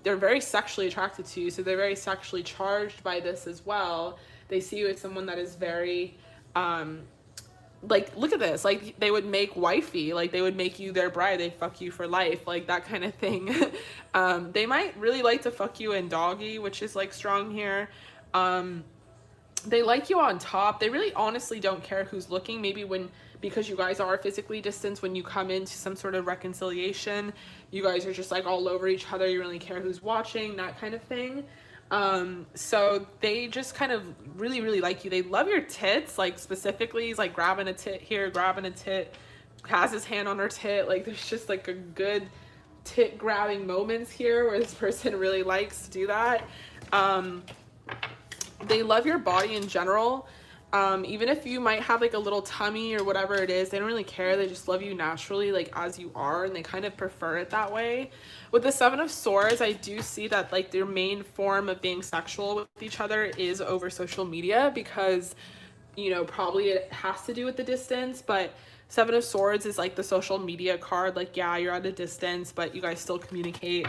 they're very sexually attracted to you, so they're very sexually charged by this as well. They see you as someone that is very like, look at this, like they would make wifey, like they would make you their bride, they fuck you for life, like that kind of thing. They might really like to fuck you in doggy, which is like strong here. They like you on top. They really honestly don't care who's looking. Maybe because you guys are physically distanced, when you come into some sort of reconciliation, you guys are just like all over each other. You really care who's watching, that kind of thing. So they just kind of really, really like you. They love your tits, like specifically. He's like grabbing a tit here, grabbing a tit, has his hand on her tit. Like, there's just like a good tit grabbing moments here where this person really likes to do that. They love your body in general. Even if you might have like a little tummy or whatever it is, they don't really care. They just love you naturally, like as you are, and they kind of prefer it that way. With the 7 of Swords, I do see that like their main form of being sexual with each other is over social media, because, you know, probably it has to do with the distance, but 7 of Swords is like the social media card. Like, yeah, you're at a distance, but you guys still communicate.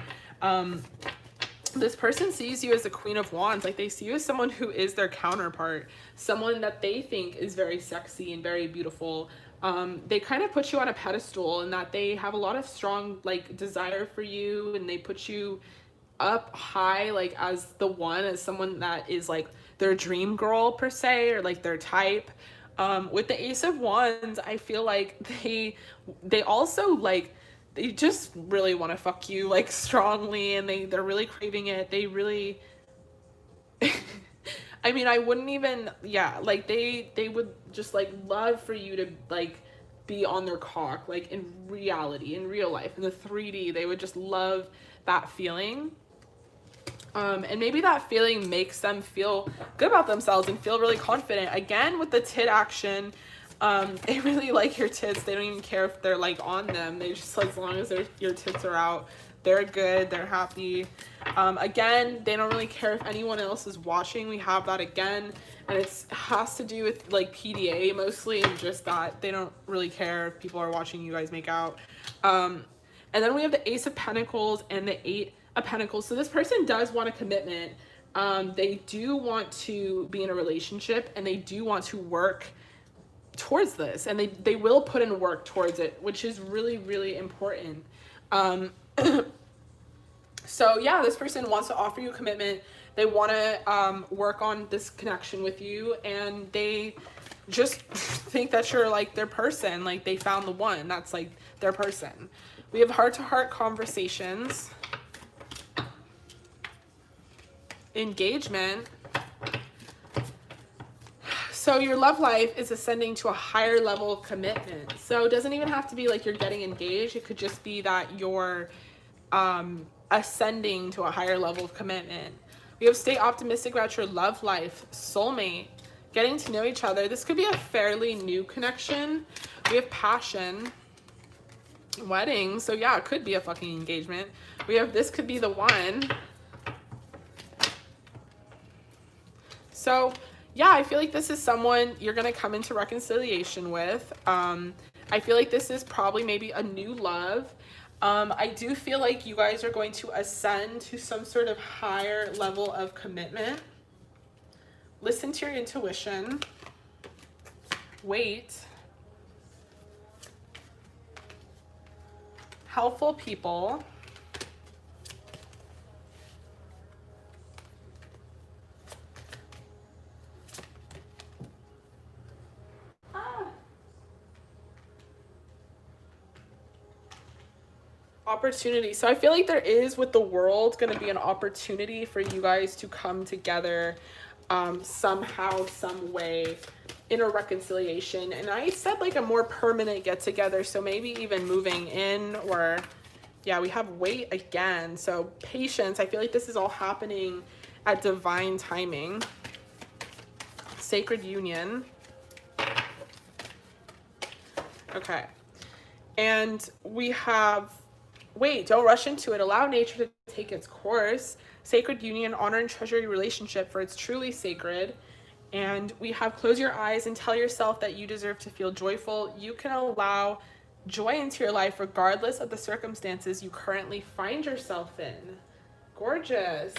This person sees you as the Queen of Wands. Like, they see you as someone who is their counterpart, someone that they think is very sexy and very beautiful. They kind of put you on a pedestal, and that they have a lot of strong like desire for you, and they put you up high, like as the one, as someone that is like their dream girl per se, or like their type. With the Ace of Wands, I feel like they also like, they just really want to fuck you like strongly, and they're really craving it. They really I mean, I wouldn't even, yeah, like they would just like love for you to like be on their cock, like in reality, in real life, in the 3D. They would just love that feeling. And maybe that feeling makes them feel good about themselves and feel really confident. Again, with the tit action, they really like your tits. They don't even care if they're like on them. They just, as long as your tits are out, they're good, they're happy. Again, they don't really care if anyone else is watching. We have that again, and it has to do with like PDA mostly, and just that they don't really care if people are watching you guys make out. And then we have the Ace of Pentacles and the Eight of Pentacles. So this person does want a commitment. They do want to be in a relationship, and they do want to work towards this, and they will put in work towards it, which is really, really important. So yeah, this person wants to offer you a commitment. They want to work on this connection with you, and they just think that you're like their person, like they found the one that's like their person. We have heart-to-heart conversations, engagement. So your love life is ascending to a higher level of commitment. So it doesn't even have to be like you're getting engaged. It could just be that you're ascending to a higher level of commitment. We have stay optimistic about your love life, soulmate, getting to know each other. This could be a fairly new connection. We have passion, wedding. So yeah, it could be a fucking engagement. We have this could be the one. So yeah, I feel like this is someone you're going to come into reconciliation with. I feel like this is probably maybe a new love. I do feel like you guys are going to ascend to some sort of higher level of commitment. Listen to your intuition. Wait. Helpful people. Opportunity. So I feel like there is with the world going to be an opportunity for you guys to come together somehow, some way in a reconciliation. And I said like a more permanent get together. So maybe even moving in, or yeah, we have wait again. So patience. I feel like this is all happening at divine timing. Sacred union. Okay. And we have wait, don't rush into it. Allow nature to take its course. Sacred union, honor and treasure your relationship, for it's truly sacred. And we have close your eyes and tell yourself that you deserve to feel joyful. You can allow joy into your life regardless of the circumstances you currently find yourself in. Gorgeous.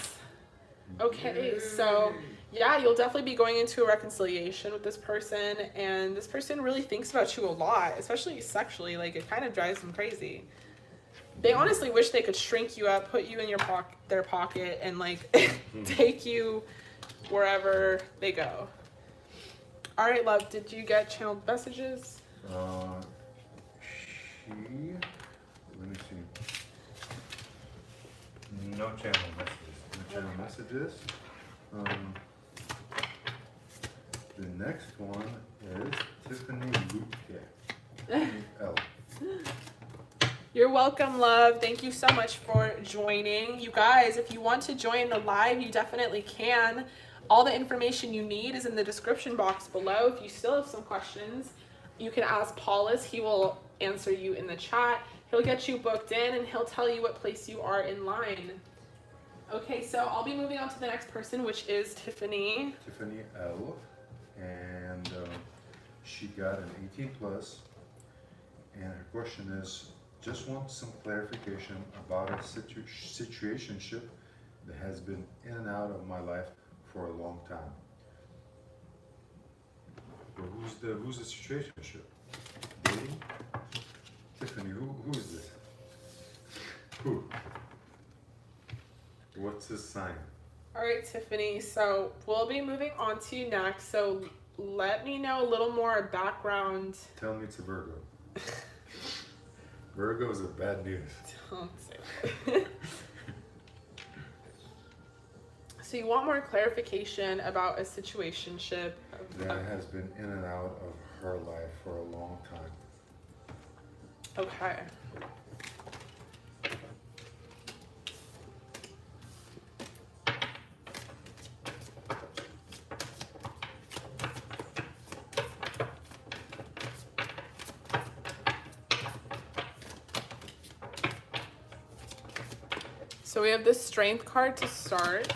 Okay, so yeah, you'll definitely be going into a reconciliation with this person, and this person really thinks about you a lot, especially sexually. Like, it kind of drives them crazy. They honestly wish they could shrink you up, put you in their pocket, and like take you wherever they go. All right, love, did you get channeled messages? Let me see. No channel messages. No channel messages. The next one is Tiffany Luque. L. You're welcome, love. Thank you so much for joining. You guys, if you want to join the live, you definitely can. All the information you need is in the description box below. If you still have some questions, you can ask Paulus. He will answer you in the chat. He'll get you booked in, and he'll tell you what place you are in line. Okay, so I'll be moving on to the next person, which is Tiffany. Tiffany L. And she got an 18 plus. And her question is, just want some clarification about a situationship that has been in and out of my life for a long time. Well, who's the situationship? Dating? Tiffany, who is this? Who? What's his sign? All right, Tiffany, so we'll be moving on to you next. So let me know a little more background. Tell me it's a Virgo. Virgos are bad news. Don't say that. So you want more clarification about a situationship That has been in and out of her life for a long time. Okay. So we have the Strength card to start.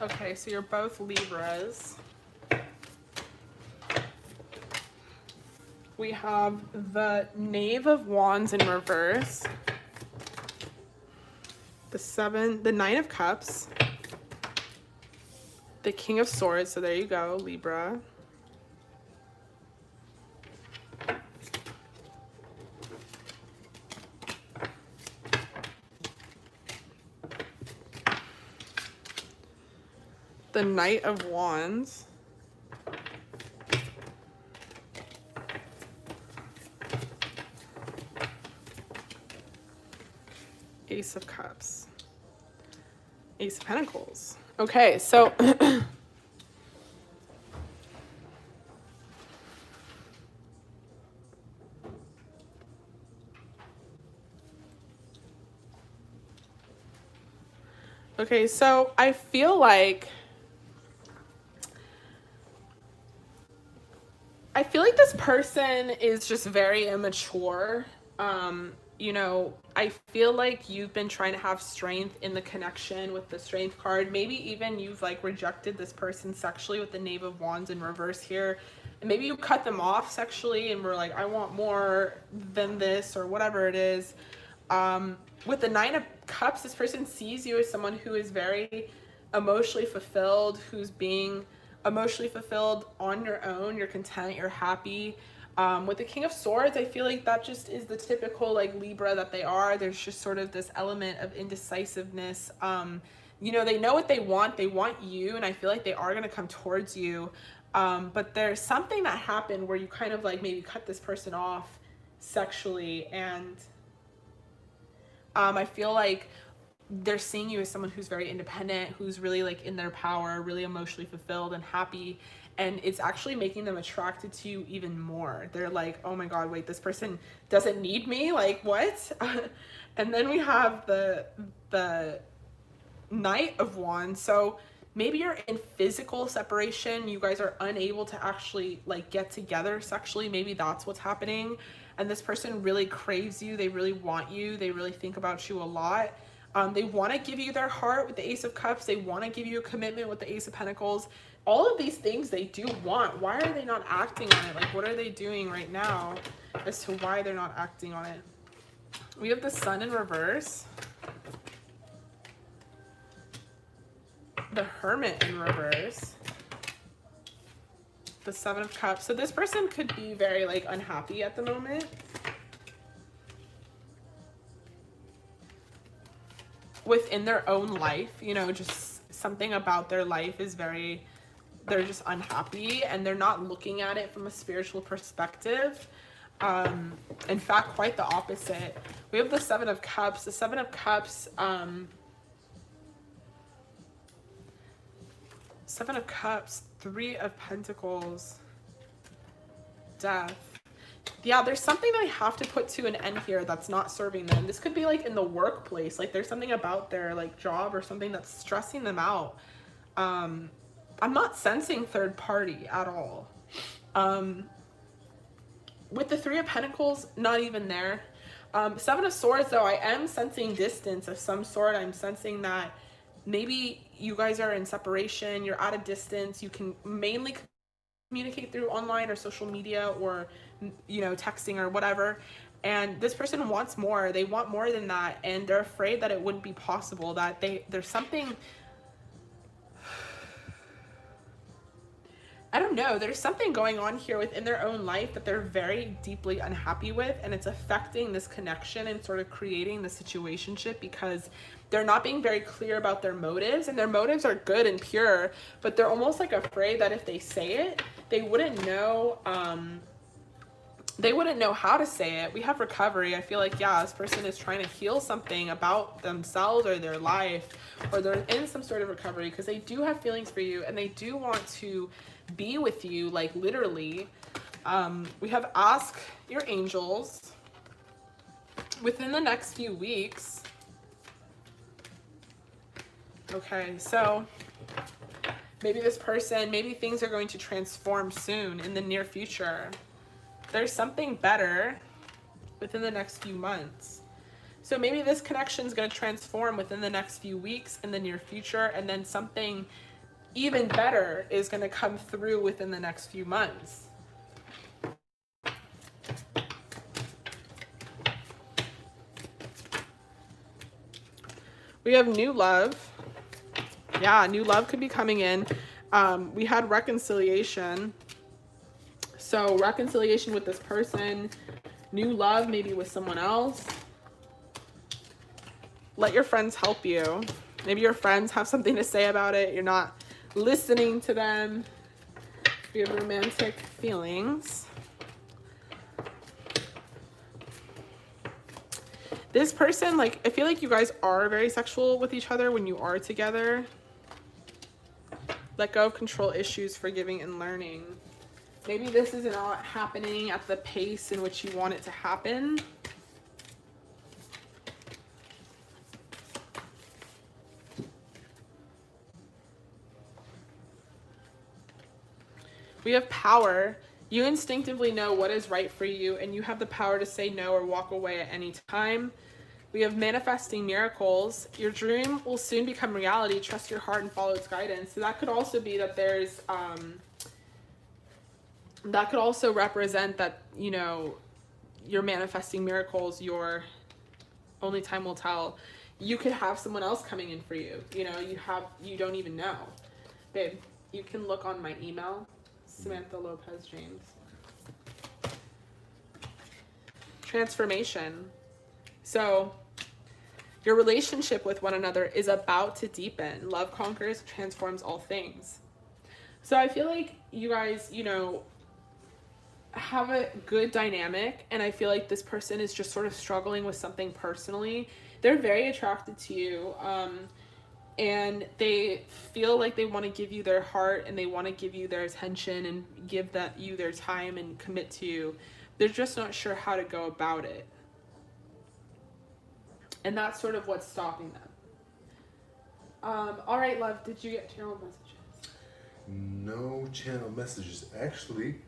Okay, so you're both Libras. We have the Knave of Wands in reverse. The Nine of Cups. The King of Swords, so there you go, Libra. The Knight of Wands. Ace of Cups. Ace of Pentacles. Okay, so okay, so I feel like this person is just very immature. You know, I feel like you've been trying to have strength in the connection with the Strength card. Maybe even you've like rejected this person sexually with the Knave of Wands in reverse here. And maybe you cut them off sexually and were like, I want more than this or whatever it is. With the Nine of Cups, this person sees you as someone who is very emotionally fulfilled, who's being emotionally fulfilled on your own. You're content, you're happy. With the King of Swords, I feel like that just is the typical like Libra that they are. There's just sort of this element of indecisiveness. You know, they know what they want you, and I feel like they are going to come towards you. But there's something that happened where you kind of like maybe cut this person off sexually, and I feel like they're seeing you as someone who's very independent, who's really like in their power, really emotionally fulfilled and happy. And it's actually making them attracted to you even more. They're like, oh my God, wait, this person doesn't need me? Like, what? And then we have the Knight of Wands. So maybe you're in physical separation. You guys are unable to actually like get together sexually. Maybe that's what's happening. And this person really craves you. They really want you. They really think about you a lot. They want to give you their heart with the Ace of Cups. They want to give you a commitment with the Ace of Pentacles. All of these things they do want. Why are they not acting on it? Like, what are they doing right now as to why they're not acting on it? We have the Sun in reverse. The Hermit in reverse. The Seven of Cups. So this person could be very like unhappy at the moment. Within their own life, you know, just something about their life is very, they're just unhappy and they're not looking at it from a spiritual perspective. In fact, quite the opposite. We have the Seven of Cups. The Seven of Cups, Seven of Cups, Three of Pentacles, Death. Yeah, there's something that I have to put to an end here that's not serving them. This could be like in the workplace. Like there's something about their like job or something that's stressing them out. I'm not sensing third party at all. With the Three of Pentacles, not even there. Seven of Swords, though, I am sensing distance of some sort. I'm sensing that maybe you guys are in separation. You're at a distance. You can mainly communicate through online or social media or, you know, texting or whatever. And this person wants more. They want more than that. And they're afraid that it wouldn't be possible, that there's something, I don't know, there's something going on here within their own life that they're very deeply unhappy with, and it's affecting this connection and sort of creating the situationship because they're not being very clear about their motives, and their motives are good and pure, but they're almost like afraid that if they say it, they wouldn't know how to say it. We have recovery. I feel like, yeah, this person is trying to heal something about themselves or their life, or they're in some sort of recovery because they do have feelings for you and they do want to be with you, like literally. We have ask your angels. within the next few weeks. Okay, so maybe this person, maybe things are going to transform soon in the near future. There's something better within the next few months. So maybe this connection is going to transform within the next few weeks in the near future, and then something even better is going to come through within the next few months. We have new love. Yeah, new love could be coming in. We had reconciliation. So reconciliation with this person, new love maybe with someone else. Let your friends help you. Maybe your friends have something to say about it. You're not listening to them. We have romantic feelings. This person, like, I feel like you guys are very sexual with each other when you are together. Let go of control issues, forgiving and learning. Maybe this is not happening at the pace in which you want it to happen. We have power. You instinctively know what is right for you, and you have the power to say no or walk away at any time. We have manifesting miracles. Your dream will soon become reality. Trust your heart and follow its guidance. So that could also be that there's, that could also represent that, you know, you're manifesting miracles. Your only time will tell. You could have someone else coming in for you. You know, you don't even know. Babe, you can look on my email. Samantha Lopez James. Transformation. So your relationship with one another is about to deepen. Love conquers, transforms all things. So I feel like you guys, you know, have a good dynamic, and I feel like this person is just sort of struggling with something personally. They're very attracted to you. And they feel like they want to give you their heart, and they want to give you their attention and give you their time and commit to you. They're just not sure how to go about it. And that's sort of what's stopping them. All right, love, did you get channel messages? No channel messages. Actually,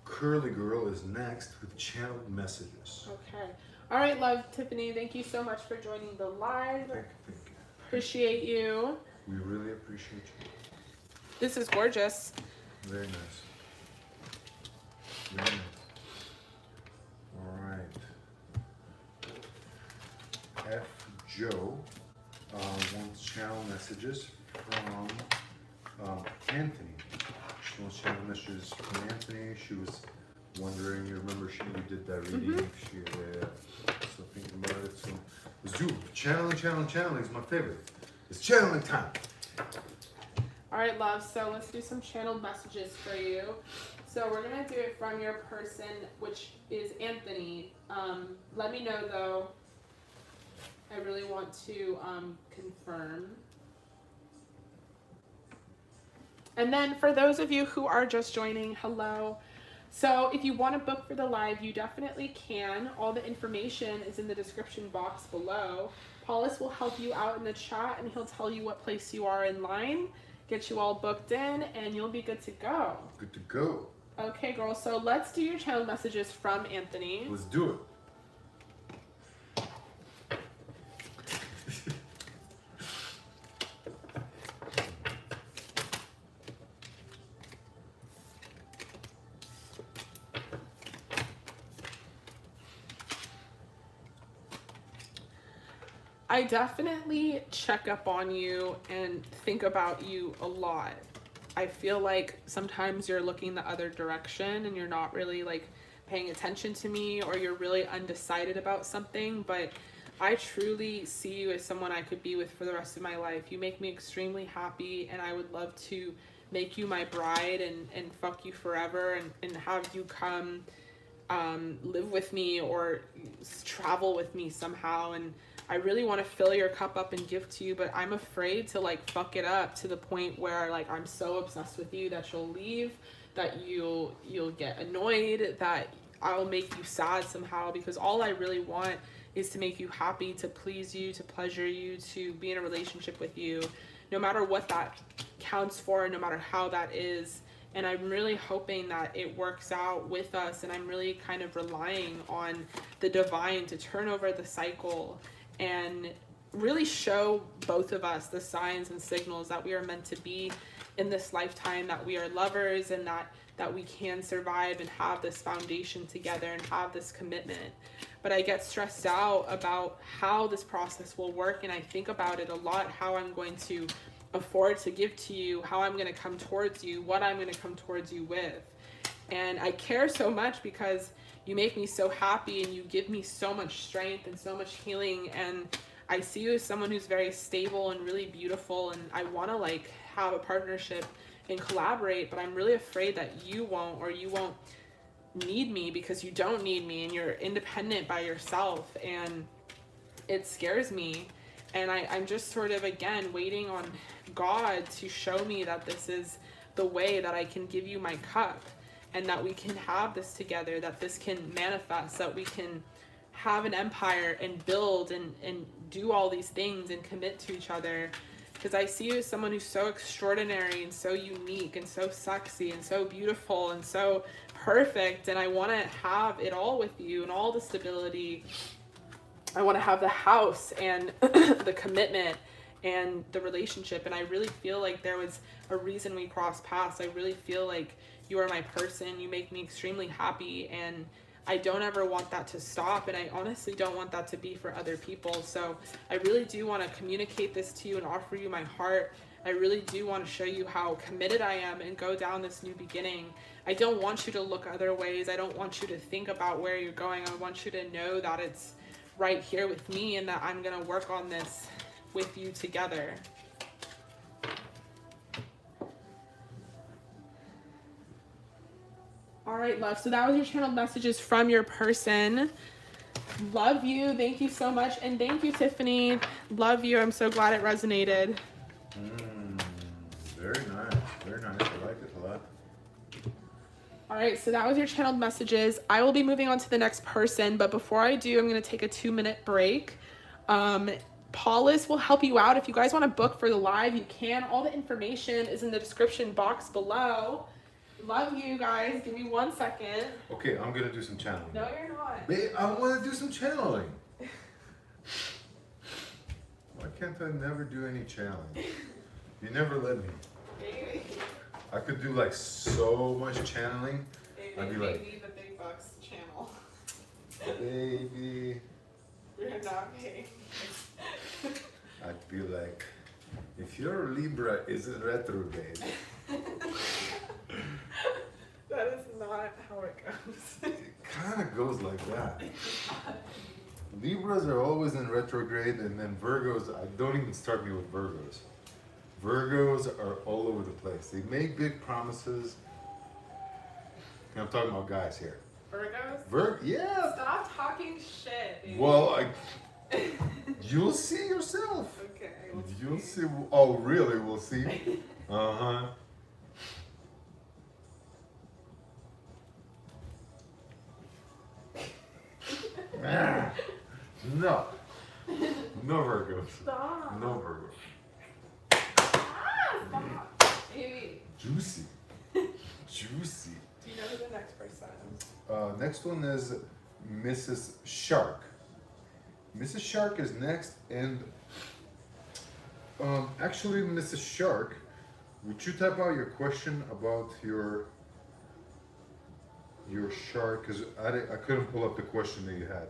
Curly Girl is next with channeled messages. Okay. All right, love. Tiffany, thank you so much for joining the live. Thank you. Appreciate you. We really appreciate you. This is gorgeous. Very nice. Very nice. All right. F. Joe wants channel messages from Anthony. She wants channel messages from Anthony. She was wondering, you remember we did that reading. Mm-hmm. She so thinking about it. So let's do channeling is my favorite. It's channeling time. All right, love. So let's do some channeled messages for you. So we're gonna do it from your person, which is Anthony. Let me know though. I really want to confirm. And then for those of you who are just joining, hello. So if you want to book for the live, you definitely can. All the information is in the description box below. Paulus will help you out in the chat, and he'll tell you what place you are in line, get you all booked in, and you'll be good to go. Good to go. Okay, girl. So let's do your channel messages from Anthony. Let's do it. I definitely check up on you and think about you a lot. I feel like sometimes you're looking the other direction and you're not really like paying attention to me, or you're really undecided about something, but I truly see you as someone I could be with for the rest of my life. You make me extremely happy, and I would love to make you my bride and fuck you forever and have you come live with me or travel with me somehow. And I really want to fill your cup up and give to you, but I'm afraid to like fuck it up to the point where like I'm so obsessed with you that you'll leave, that you'll get annoyed, that I'll make you sad somehow, because all I really want is to make you happy, to please you, to pleasure you, to be in a relationship with you, no matter what that counts for, no matter how that is. And I'm really hoping that it works out with us, and I'm really kind of relying on the divine to turn over the cycle and really show both of us the signs and signals that we are meant to be in this lifetime, that we are lovers, and that we can survive and have this foundation together and have this commitment. But I get stressed out about how this process will work, and I think about it a lot, how I'm going to afford to give to you, how I'm going to come towards you, what I'm going to come towards you with. And I care so much because you make me so happy and you give me so much strength and so much healing, and I see you as someone who's very stable and really beautiful, and I want to like have a partnership and collaborate, but I'm really afraid that you won't, or you won't need me because you don't need me and you're independent by yourself, and it scares me. And I'm just sort of, again, waiting on God to show me that this is the way that I can give you my cup, and that we can have this together, that this can manifest, that we can have an empire and build and do all these things and commit to each other. Because I see you as someone who's so extraordinary and so unique and so sexy and so beautiful and so perfect, and I want to have it all with you, and all the stability. I want to have the house and the commitment and the relationship, and I really feel like there was a reason we crossed paths. I really feel like you are my person. You make me extremely happy, and I don't ever want that to stop, and I honestly don't want that to be for other people. So I really do want to communicate this to you and offer you my heart. I really do want to show you how committed I am and go down this new beginning. I don't want you to look other ways. I don't want you to think about where you're going. I want you to know that it's right here with me, and that I'm going to work on this with you together. All right, love. So that was your channeled messages from your person. Love you. Thank you so much. And thank you, Tiffany. Love you. I'm so glad it resonated. Very nice. Very nice. I like it a lot. All right, so that was your channeled messages. I will be moving on to the next person, but before I do, I'm going to take a 2-minute break. Paulus will help you out. If you guys want to book for the live, you can. All the information is in the description box below. Love you guys. Give me 1 second. Okay, I'm going to do some channeling. No, you're not. Babe, I want to do some channeling. Why can't I never do any channeling? You never let me. Baby. I could do like so much channeling. I'd be like, Baby, the big bucks channel. baby. You're not paying. I'd be like, if your Libra is retrograde. That is not how it goes. It kind of goes like that. Libras are always in retrograde, and then Virgos, don't even start me with Virgos. Virgos are all over the place. They make big promises. And I'm talking about guys here. Virgos? Yeah. Stop talking shit, dude. Well, you'll see yourself. Okay. You'll see. Oh, really? We'll see. Uh-huh. No. No Virgos. Stop. No Virgos. Stop. Baby. Juicy. Juicy. Do you know who the next person is? Next one is Mrs. Shark. Mrs. Shark is next, and actually, Mrs. Shark, would you type out your question about your shark? Because I couldn't pull up the question that you had.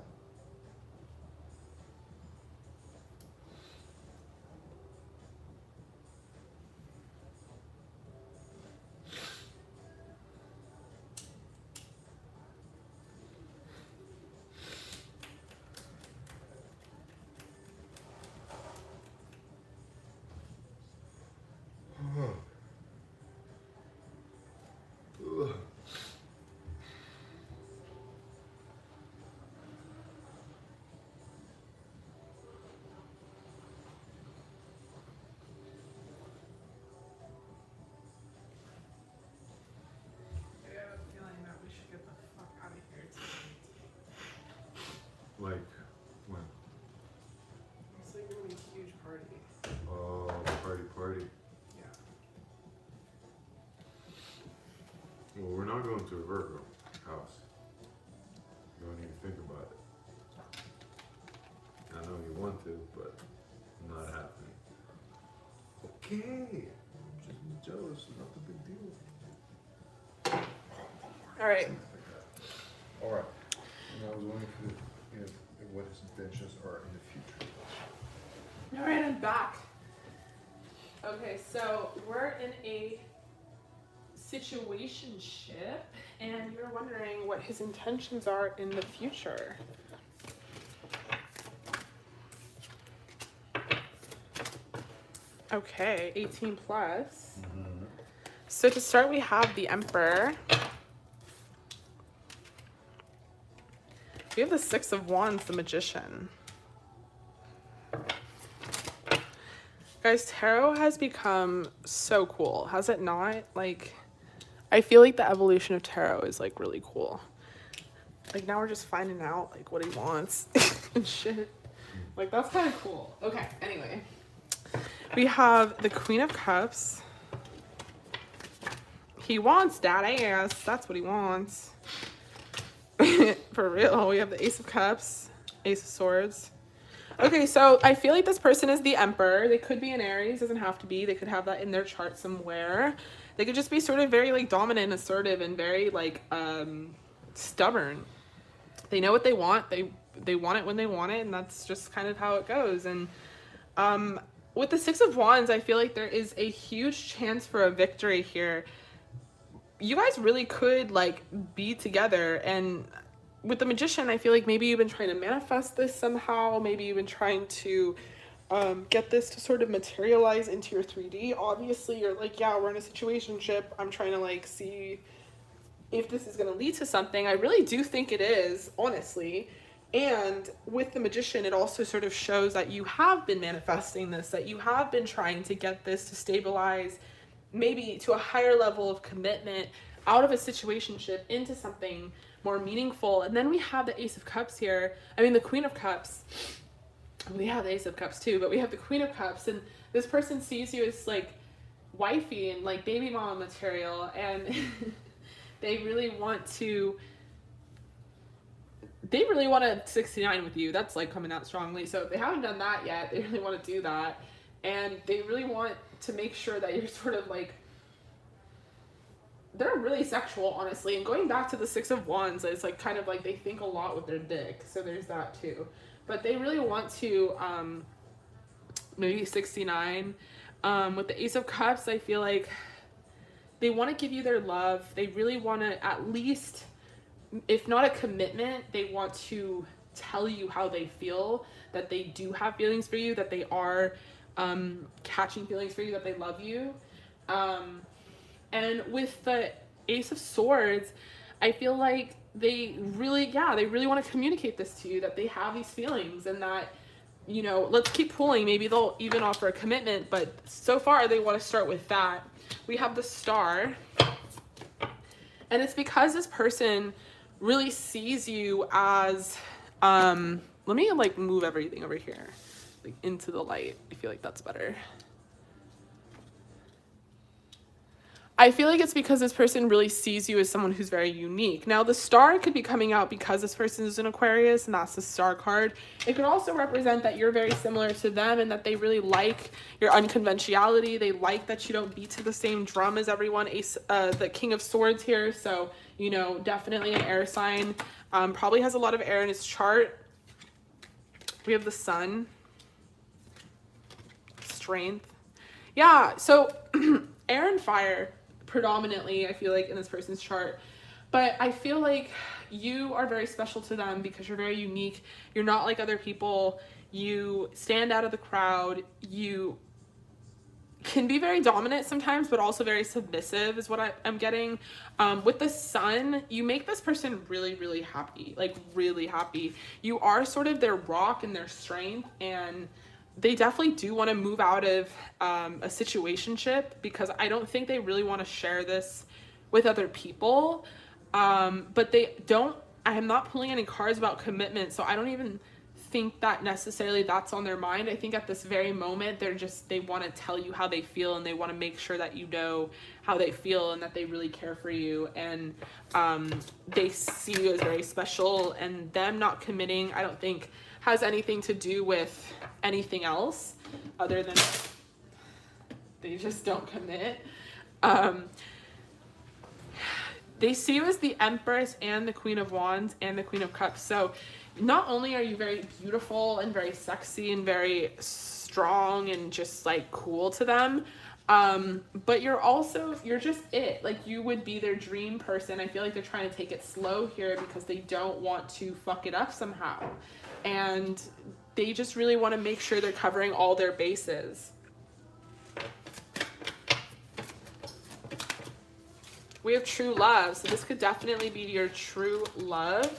to a Virgo house. You don't even think about it. I know you want to, but not happening. Okay. Just jealous, not a big deal. All right. All right. And I was wondering if what his intentions are in the future. All right, I'm back. Okay, so we're in a situationship, and you're wondering what his intentions are in the future. Okay, 18 plus. Mm-hmm. So to start, we have the Emperor. We have the Six of Wands, the Magician. Guys, tarot has become so cool, has it not? Like, I feel like the evolution of tarot is like really cool. Like now we're just finding out like what he wants and shit. Like that's kind of cool. Okay, anyway. We have the Queen of Cups. He wants that ass. That's what he wants. For real. We have the Ace of Cups, Ace of Swords. Okay, so I feel like this person is the Emperor. They could be an Aries, doesn't have to be. They could have that in their chart somewhere. They could just be sort of very like dominant, assertive, and very like stubborn. They know what they want. They want it when they want it, and that's just kind of how it goes. And with the Six of Wands, I feel like there is a huge chance for a victory here. You guys really could like be together. And with the Magician, I feel like maybe you've been trying to manifest this somehow. Maybe you've been trying to get this to sort of materialize into your 3D. Obviously, you're like, yeah, we're in a situationship. I'm trying to like see if this is going to lead to something. I really do think it is, honestly. And with the Magician, it also sort of shows that you have been manifesting this, that you have been trying to get this to stabilize, maybe to a higher level of commitment out of a situationship into something more meaningful. And then we have the Ace of Cups here. I mean, the Queen of Cups. We have the Ace of Cups too, but we have the Queen of Cups. And this person sees you as like wifey and like baby mama material. And they really want to 69 with you. That's like coming out strongly. So if they haven't done that yet, they really want to do that. And they really want to make sure that you're sort of like, they're really sexual, honestly. And going back to the Six of Wands, it's like kind of like they think a lot with their dick. So there's that too. But they really want to maybe 69. With the Ace of Cups, I feel like they want to give you their love. They really want to at least, if not a commitment, they want to tell you how they feel, that they do have feelings for you, that they are catching feelings for you, that they love you. And with the Ace of Swords, I feel like they really want to communicate this to you, that they have these feelings, and that, you know, let's keep pulling. Maybe they'll even offer a commitment, but so far they want to start with that. We have the Star, and it's because this person really sees you as, let me like move everything over here, like into the light. I feel like that's better. I feel like it's because this person really sees you as someone who's very unique. Now, the Star could be coming out because this person is an Aquarius, and that's the Star card. It could also represent that you're very similar to them, and that they really like your unconventionality. They like that you don't beat to the same drum as everyone. The King of Swords here, so, you know, definitely an air sign. Probably has a lot of air in his chart. We have the Sun. Strength. Yeah, so air and fire predominantly, I feel like, in this person's chart. But I feel like you are very special to them because you're very unique. You're not like other people. You stand out of the crowd. You can be very dominant sometimes, but also very submissive is what I'm getting. With the Sun, you make this person really, really happy. Like, really happy. You are sort of their rock and their strength, and they definitely do want to move out of a situationship, because I don't think they really want to share this with other people. But they don't, I am not pulling any cards about commitment, so I don't even think that necessarily that's on their mind. I think at this very moment, they want to tell you how they feel, and they want to make sure that you know how they feel and that they really care for you. And they see you as very special, and them not committing, I don't think has anything to do with anything else other than they just don't commit. They see you as the Empress and the Queen of Wands and the Queen of Cups. So not only are you very beautiful and very sexy and very strong and just like cool to them, but you're just it. Like, you would be their dream person. I feel like they're trying to take it slow here because they don't want to fuck it up somehow. And they just really want to make sure they're covering all their bases. We have true love. So this could definitely be your true love.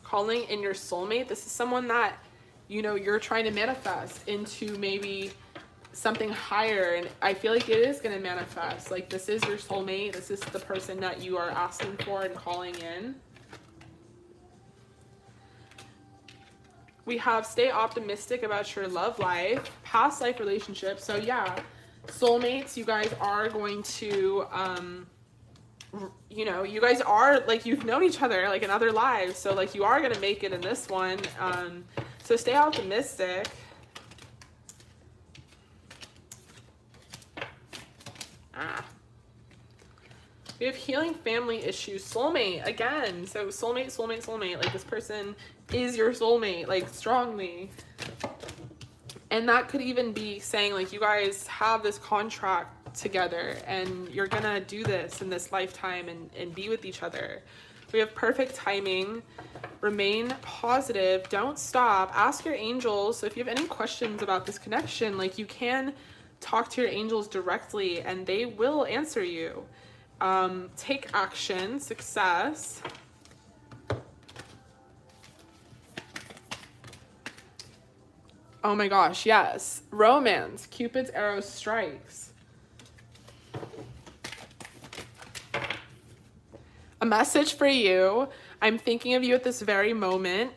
Calling in your soulmate. This is someone that, you know, you're trying to manifest into maybe something higher. And I feel like it is going to manifest. Like, this is your soulmate. This is the person that you are asking for and calling in. We have stay optimistic about your love life, past life relationships. So yeah, soulmates, you guys are going to, you know, you guys are, like, you've known each other, like, in other lives. So, like, you are going to make it in this one. So stay optimistic. We have healing family issues. Soulmate, again. So soulmate, soulmate, soulmate. Like, this person is your soulmate, like, strongly. And that could even be saying, like, you guys have this contract together and you're gonna do this in this lifetime and be with each other. We have perfect timing. Remain positive. Don't stop. Ask your angels. So if you have any questions about this connection, like, you can talk to your angels directly and they will answer you. Take action. Success. Oh my gosh, yes. Romance. Cupid's arrow strikes. A message for you. I'm thinking of you at this very moment.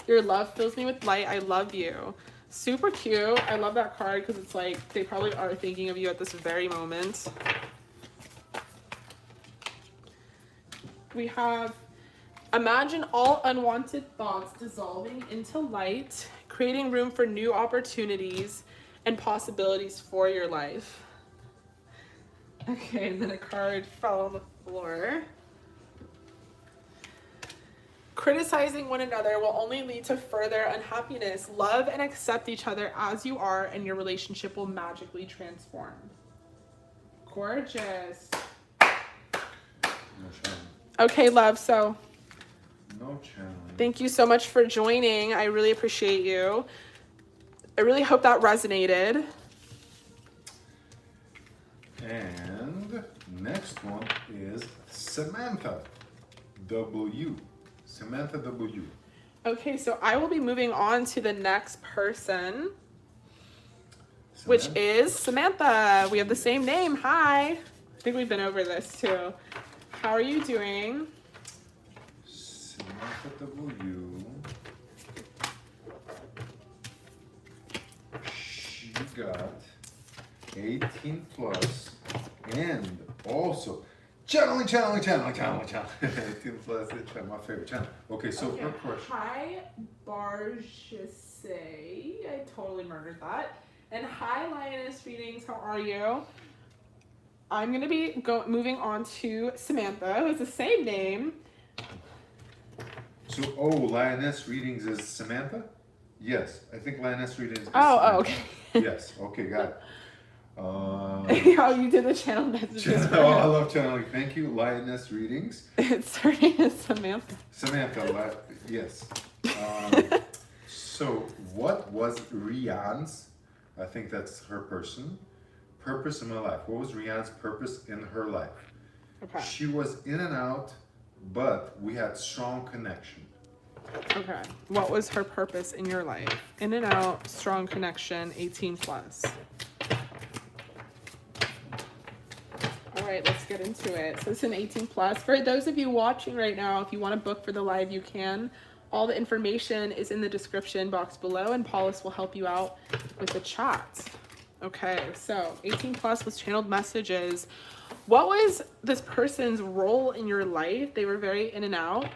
Your love fills me with light. I love you. Super cute. I love that card because it's like they probably are thinking of you at this very moment. We have imagine all unwanted thoughts dissolving into light, creating room for new opportunities and possibilities for your life. Okay, and then a card fell on the floor. Criticizing one another will only lead to further unhappiness. Love and accept each other as you are, and your relationship will magically transform. Gorgeous. No channeling. Okay, love, so No channeling. thank you so much for joining. I really appreciate you. I really hope that resonated. And next one is Samantha W. Samantha W. Okay, so I will be moving on to the next person, which is Samantha. We have the same name. Hi. I think we've been over this too. How are you doing? Samantha W. She got 18 plus and also channeling. 18 plus, it's my favorite channel. Okay, so her question. Hi, Barjase. I totally murdered that. And hi, Lioness Readings. How are you? I'm going to be moving on to Samantha, who has the same name. So, Lioness Readings is Samantha? Yes, I think Lioness Readings is Oh, okay. Yes, okay, got it. Oh, you did the channel messages. I love channeling. Thank you, Lioness Readings. It's her name is Samantha. Samantha, yes. So, what was Rian's, I think that's her purpose in my life? What was Rian's purpose in her life? Okay. She was in and out, but we had strong connection. Okay. What was her purpose in your life? In and out, strong connection, 18 plus. All right, let's get into it. So it's an 18 plus. For those of you watching right now, if you want to book for the live, you can. All the information is in the description box below, and Paulus will help you out with the chat. Okay, so 18 plus was channeled messages. What was this person's role in your life? They were very in and out.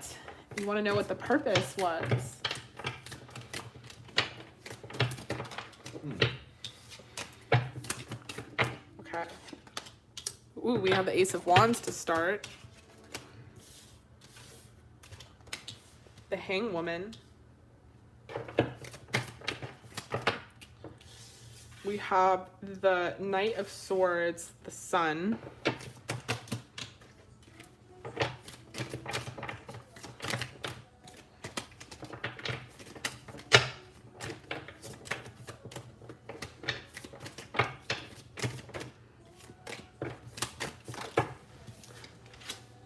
You want to know what the purpose was. Okay. Ooh, we have the Ace of Wands to start. The Hanged Woman. We have the Knight of Swords, the Sun.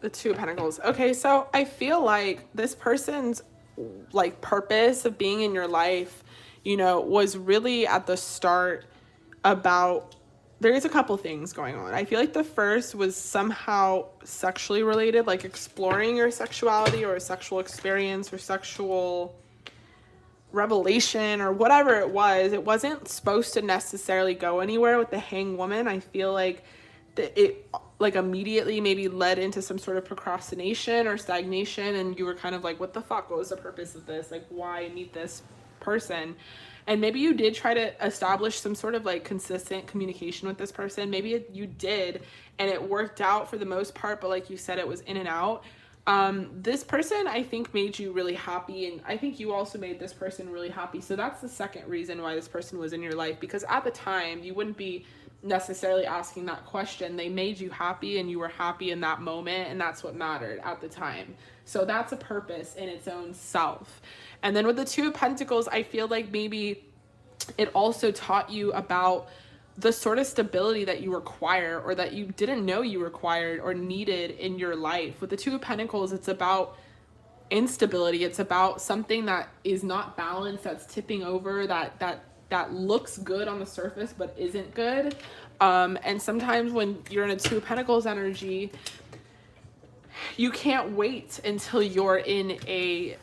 The Two of Pentacles. Okay, so I feel like this person's like purpose of being in your life, you know, was really at the start about, there is a couple things going on. I feel like the first was somehow sexually related, like exploring your sexuality or a sexual experience or sexual revelation or whatever it was. It wasn't supposed to necessarily go anywhere with the Hanged Woman. I feel like it like immediately maybe led into some sort of procrastination or stagnation, and you were kind of like, what the fuck, what was the purpose of this, like why meet this person? And maybe you did try to establish some sort of like consistent communication with this person. Maybe you did and it worked out for the most part, but like you said, it was in and out. This person I think made you really happy, and I think you also made this person really happy. So that's the second reason why this person was in your life, because at the time you wouldn't be necessarily asking that question. They made you happy and you were happy in that moment, and that's what mattered at the time. So that's a purpose in its own self. And then with the Two of Pentacles, I feel like maybe it also taught you about the sort of stability that you require or that you didn't know you required or needed in your life. With the Two of Pentacles, it's about instability. It's about something that is not balanced, that's tipping over, that looks good on the surface but isn't good. And sometimes when you're in a Two of Pentacles energy, you can't wait until you're in a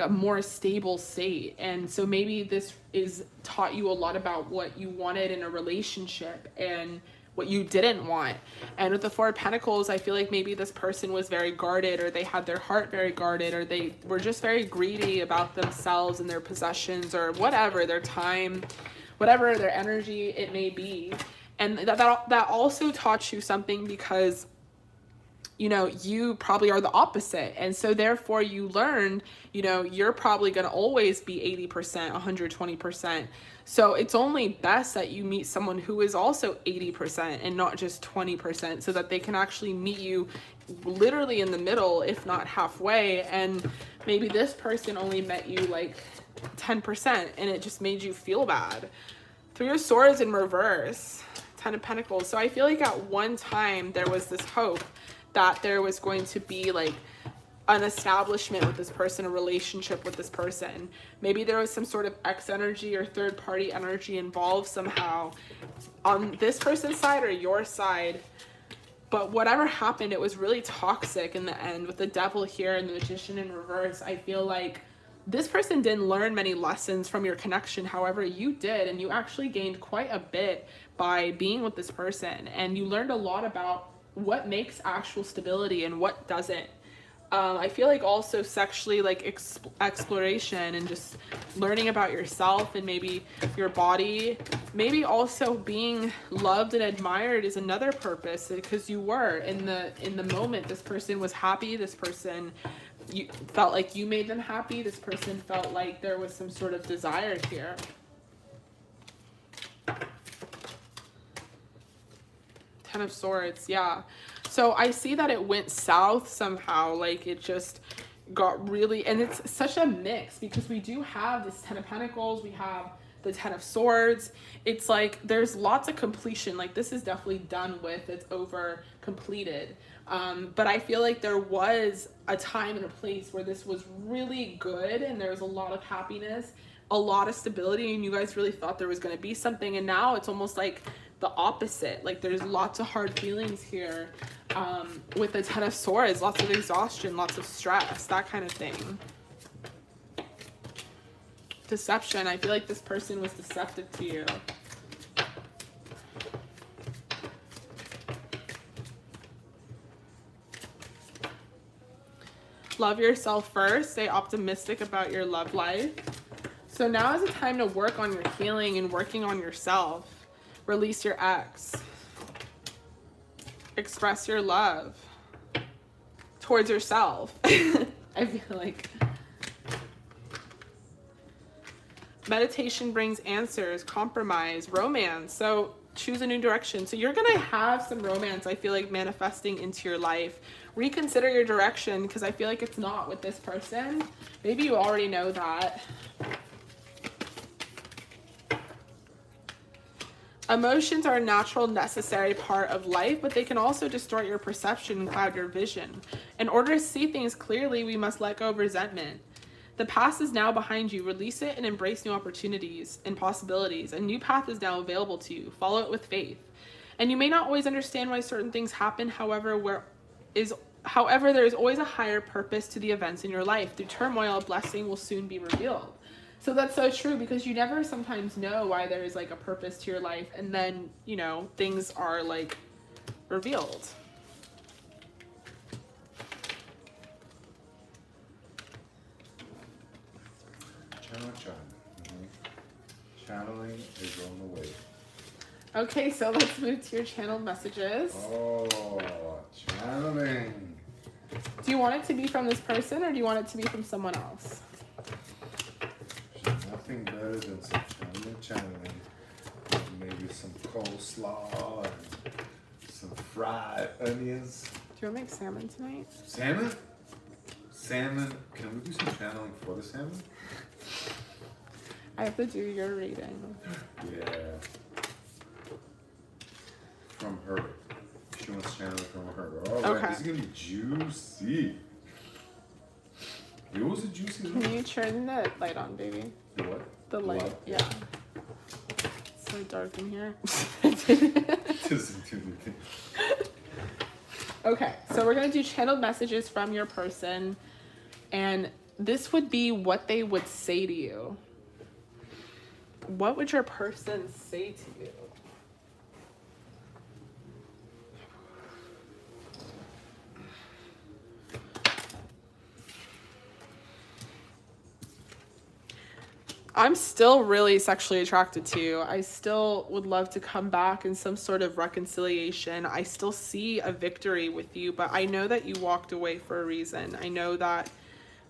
more stable state. And so maybe this is taught you a lot about what you wanted in a relationship and what you didn't want. And with the Four of Pentacles, I feel like maybe this person was very guarded, or they had their heart very guarded, or they were just very greedy about themselves and their possessions or whatever, their time, whatever their energy it may be. And that also taught you something, because you know, you probably are the opposite. And so therefore you learned, you know, you're probably going to always be 80%, 120%. So it's only best that you meet someone who is also 80% and not just 20%, so that they can actually meet you literally in the middle, if not halfway. And maybe this person only met you like 10% and it just made you feel bad. Three of Swords in reverse, Ten of Pentacles. So I feel like at one time there was this hope that there was going to be like an establishment with this person, a relationship with this person. Maybe there was some sort of ex energy or third party energy involved somehow on this person's side or your side. But whatever happened, it was really toxic in the end. With the Devil here and the Magician in reverse, I feel like this person didn't learn many lessons from your connection. However, you did, and you actually gained quite a bit by being with this person. And you learned a lot about what makes actual stability and what doesn't. I feel like also sexually, like exploration and just learning about yourself and maybe your body, maybe also being loved and admired is another purpose, because you were in the moment. This person was happy. This person, you felt like you made them happy. This person felt like there was some sort of desire here. Ten of Swords, yeah. So I see that it went south somehow, like it just got really, and it's such a mix, because we do have this Ten of Pentacles, we have the Ten of Swords. It's like there's lots of completion, like this is definitely done with, it's over, completed. But I feel like there was a time and a place where this was really good and there was a lot of happiness, a lot of stability, and you guys really thought there was going to be something, and now it's almost like the opposite. Like there's lots of hard feelings here. With the Ten of Swords, lots of exhaustion, lots of stress, that kind of thing. Deception. I feel like this person was deceptive to you. Love yourself first. Stay optimistic about your love life. So now is the time to work on your healing and working on yourself. Release your ex. Express your love towards yourself. I feel like meditation brings answers, compromise, romance. So choose a new direction. So you're gonna have some romance, I feel like, manifesting into your life. Reconsider your direction, because I feel like it's not with this person. Maybe you already know that. Emotions are a natural, necessary part of life, but they can also distort your perception and cloud your vision. In order to see things clearly, we must let go of resentment. The past is now behind you. Release it and embrace new opportunities and possibilities. A new path is now available to you. Follow it with faith. And you may not always understand why certain things happen. However, there is always a higher purpose to the events in your life. Through turmoil, a blessing will soon be revealed. So that's so true, because you never sometimes know why there is like a purpose to your life, and then, you know, things are like revealed. Channeling is on the way. Okay, so let's move to your channeled messages. Oh, channeling. Do you want it to be from this person, or do you want it to be from someone else? There's nothing better than some channeling. Maybe some coleslaw and some fried onions. Do you want to make salmon tonight? Salmon? Salmon. Can we do some channeling for the salmon? I have to do your reading. Yeah. From her. She wants channeling from her. All right, Okay. this is going to be juicy. Yours is juicy. Can you turn the light on, baby? The what? The light, Light? yeah. It's so dark in here. Doesn't do anything. Okay, so we're going to do channeled messages from your person, and this would be what they would say to you. What would your person say to you? I'm still really sexually attracted to you. I still would love to come back in some sort of reconciliation. I still see a victory with you, but I know that you walked away for a reason. I know that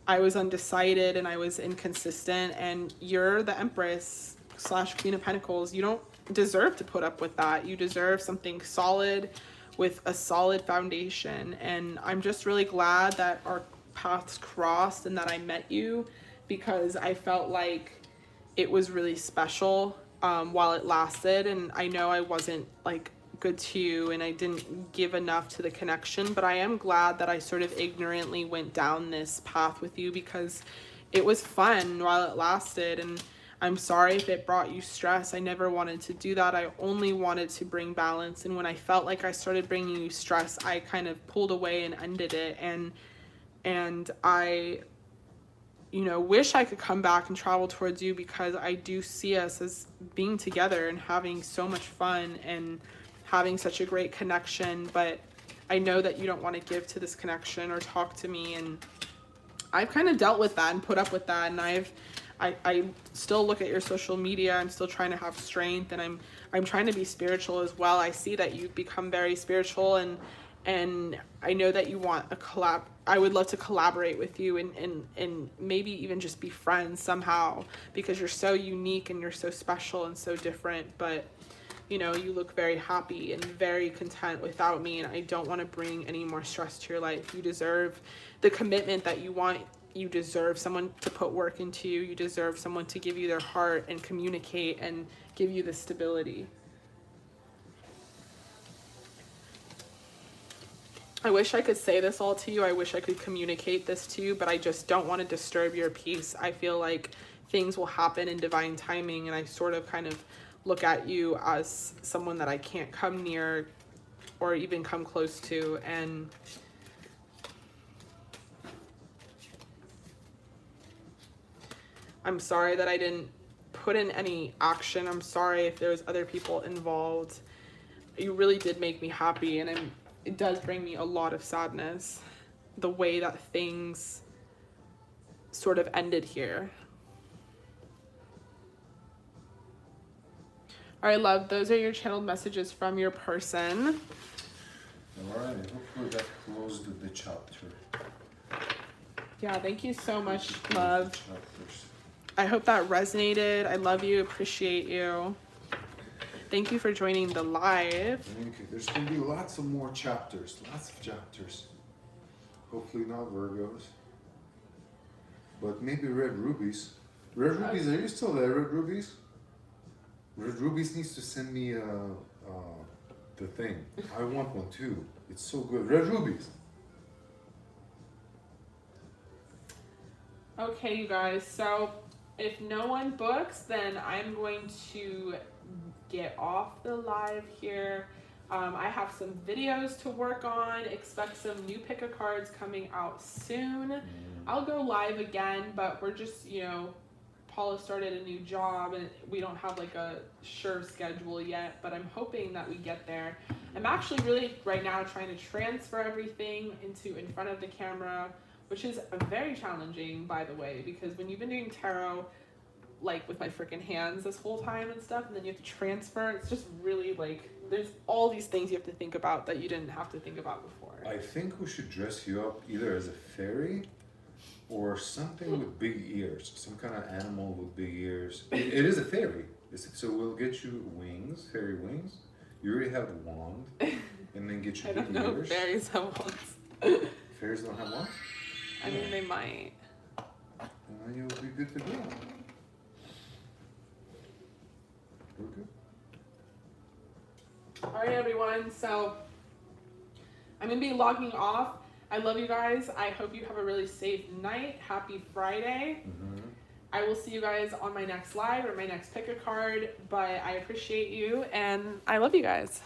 I was undecided and I was inconsistent, and you're the Empress / Queen of Pentacles. You don't deserve to put up with that. You deserve something solid with a solid foundation, and I'm just really glad that our paths crossed and that I met you, because I felt like it was really special while it lasted. And I know I wasn't like good to you and I didn't give enough to the connection, but I am glad that I sort of ignorantly went down this path with you, because it was fun while it lasted. And I'm sorry if it brought you stress. I never wanted to do that. I only wanted to bring balance. And when I felt like I started bringing you stress, I kind of pulled away and ended it. And I, you know, wish I could come back and travel towards you, because I do see us as being together and having so much fun and having such a great connection. But I know that you don't want to give to this connection or talk to me, and I've kind of dealt with that and put up with that. And I still look at your social media. I'm still trying to have strength, and I'm trying to be spiritual as well. I see that you've become very spiritual, and I know that you want a collab. I would love to collaborate with you and maybe even just be friends somehow, because you're so unique and you're so special and so different. But, you know, you look very happy and very content without me, and I don't want to bring any more stress to your life. You deserve the commitment that you want. You deserve someone to put work into you. You deserve someone to give you their heart and communicate and give you the stability. I wish I could say this all to you. I wish I could communicate this to you, but I just don't want to disturb your peace. I feel like things will happen in divine timing, and I sort of kind of look at you as someone that I can't come near or even come close to. And I'm sorry that I didn't put in any action. I'm sorry if there's other people involved. You really did make me happy, and it does bring me a lot of sadness, the way that things sort of ended here. All right, love, those are your channeled messages from your person. All right, hopefully that closed the chapter. Yeah, thank you so much, love. Chapters. I hope that resonated. I love you, appreciate you. Thank you for joining the live. Okay, there's going to be lots of more chapters, lots of chapters. Hopefully not Virgos, but maybe red rubies. Red rubies, are you still there, red rubies? Red rubies needs to send me the thing. I want one too. It's so good. Red rubies. Okay, you guys, so if no one books, then I'm going to get off the live here. I have some videos to work on. Expect some new pick a cards coming out soon. I'll go live again, but we're just, you know, Paula started a new job and we don't have like a sure schedule yet, but I'm hoping that we get there. I'm actually really right now trying to transfer everything into in front of the camera, which is very challenging, by the way, because when you've been doing tarot, like with my freaking hands this whole time and stuff, and then you have to transfer, it's just really like, there's all these things you have to think about that you didn't have to think about before. I think we should dress you up either as a fairy or something with big ears, some kind of animal with big ears. It is a fairy, so we'll get you wings, fairy wings. You already have a wand, and then get you I big don't know ears. if fairies have wands. Fairies don't have wands? I mean, they might. And then you'll be good to go. We're good. All right, everyone. So I'm going to be logging off. I love you guys. I hope you have a really safe night. Happy Friday. I will see you guys on my next live or my next pick a card, but I appreciate you and I love you guys.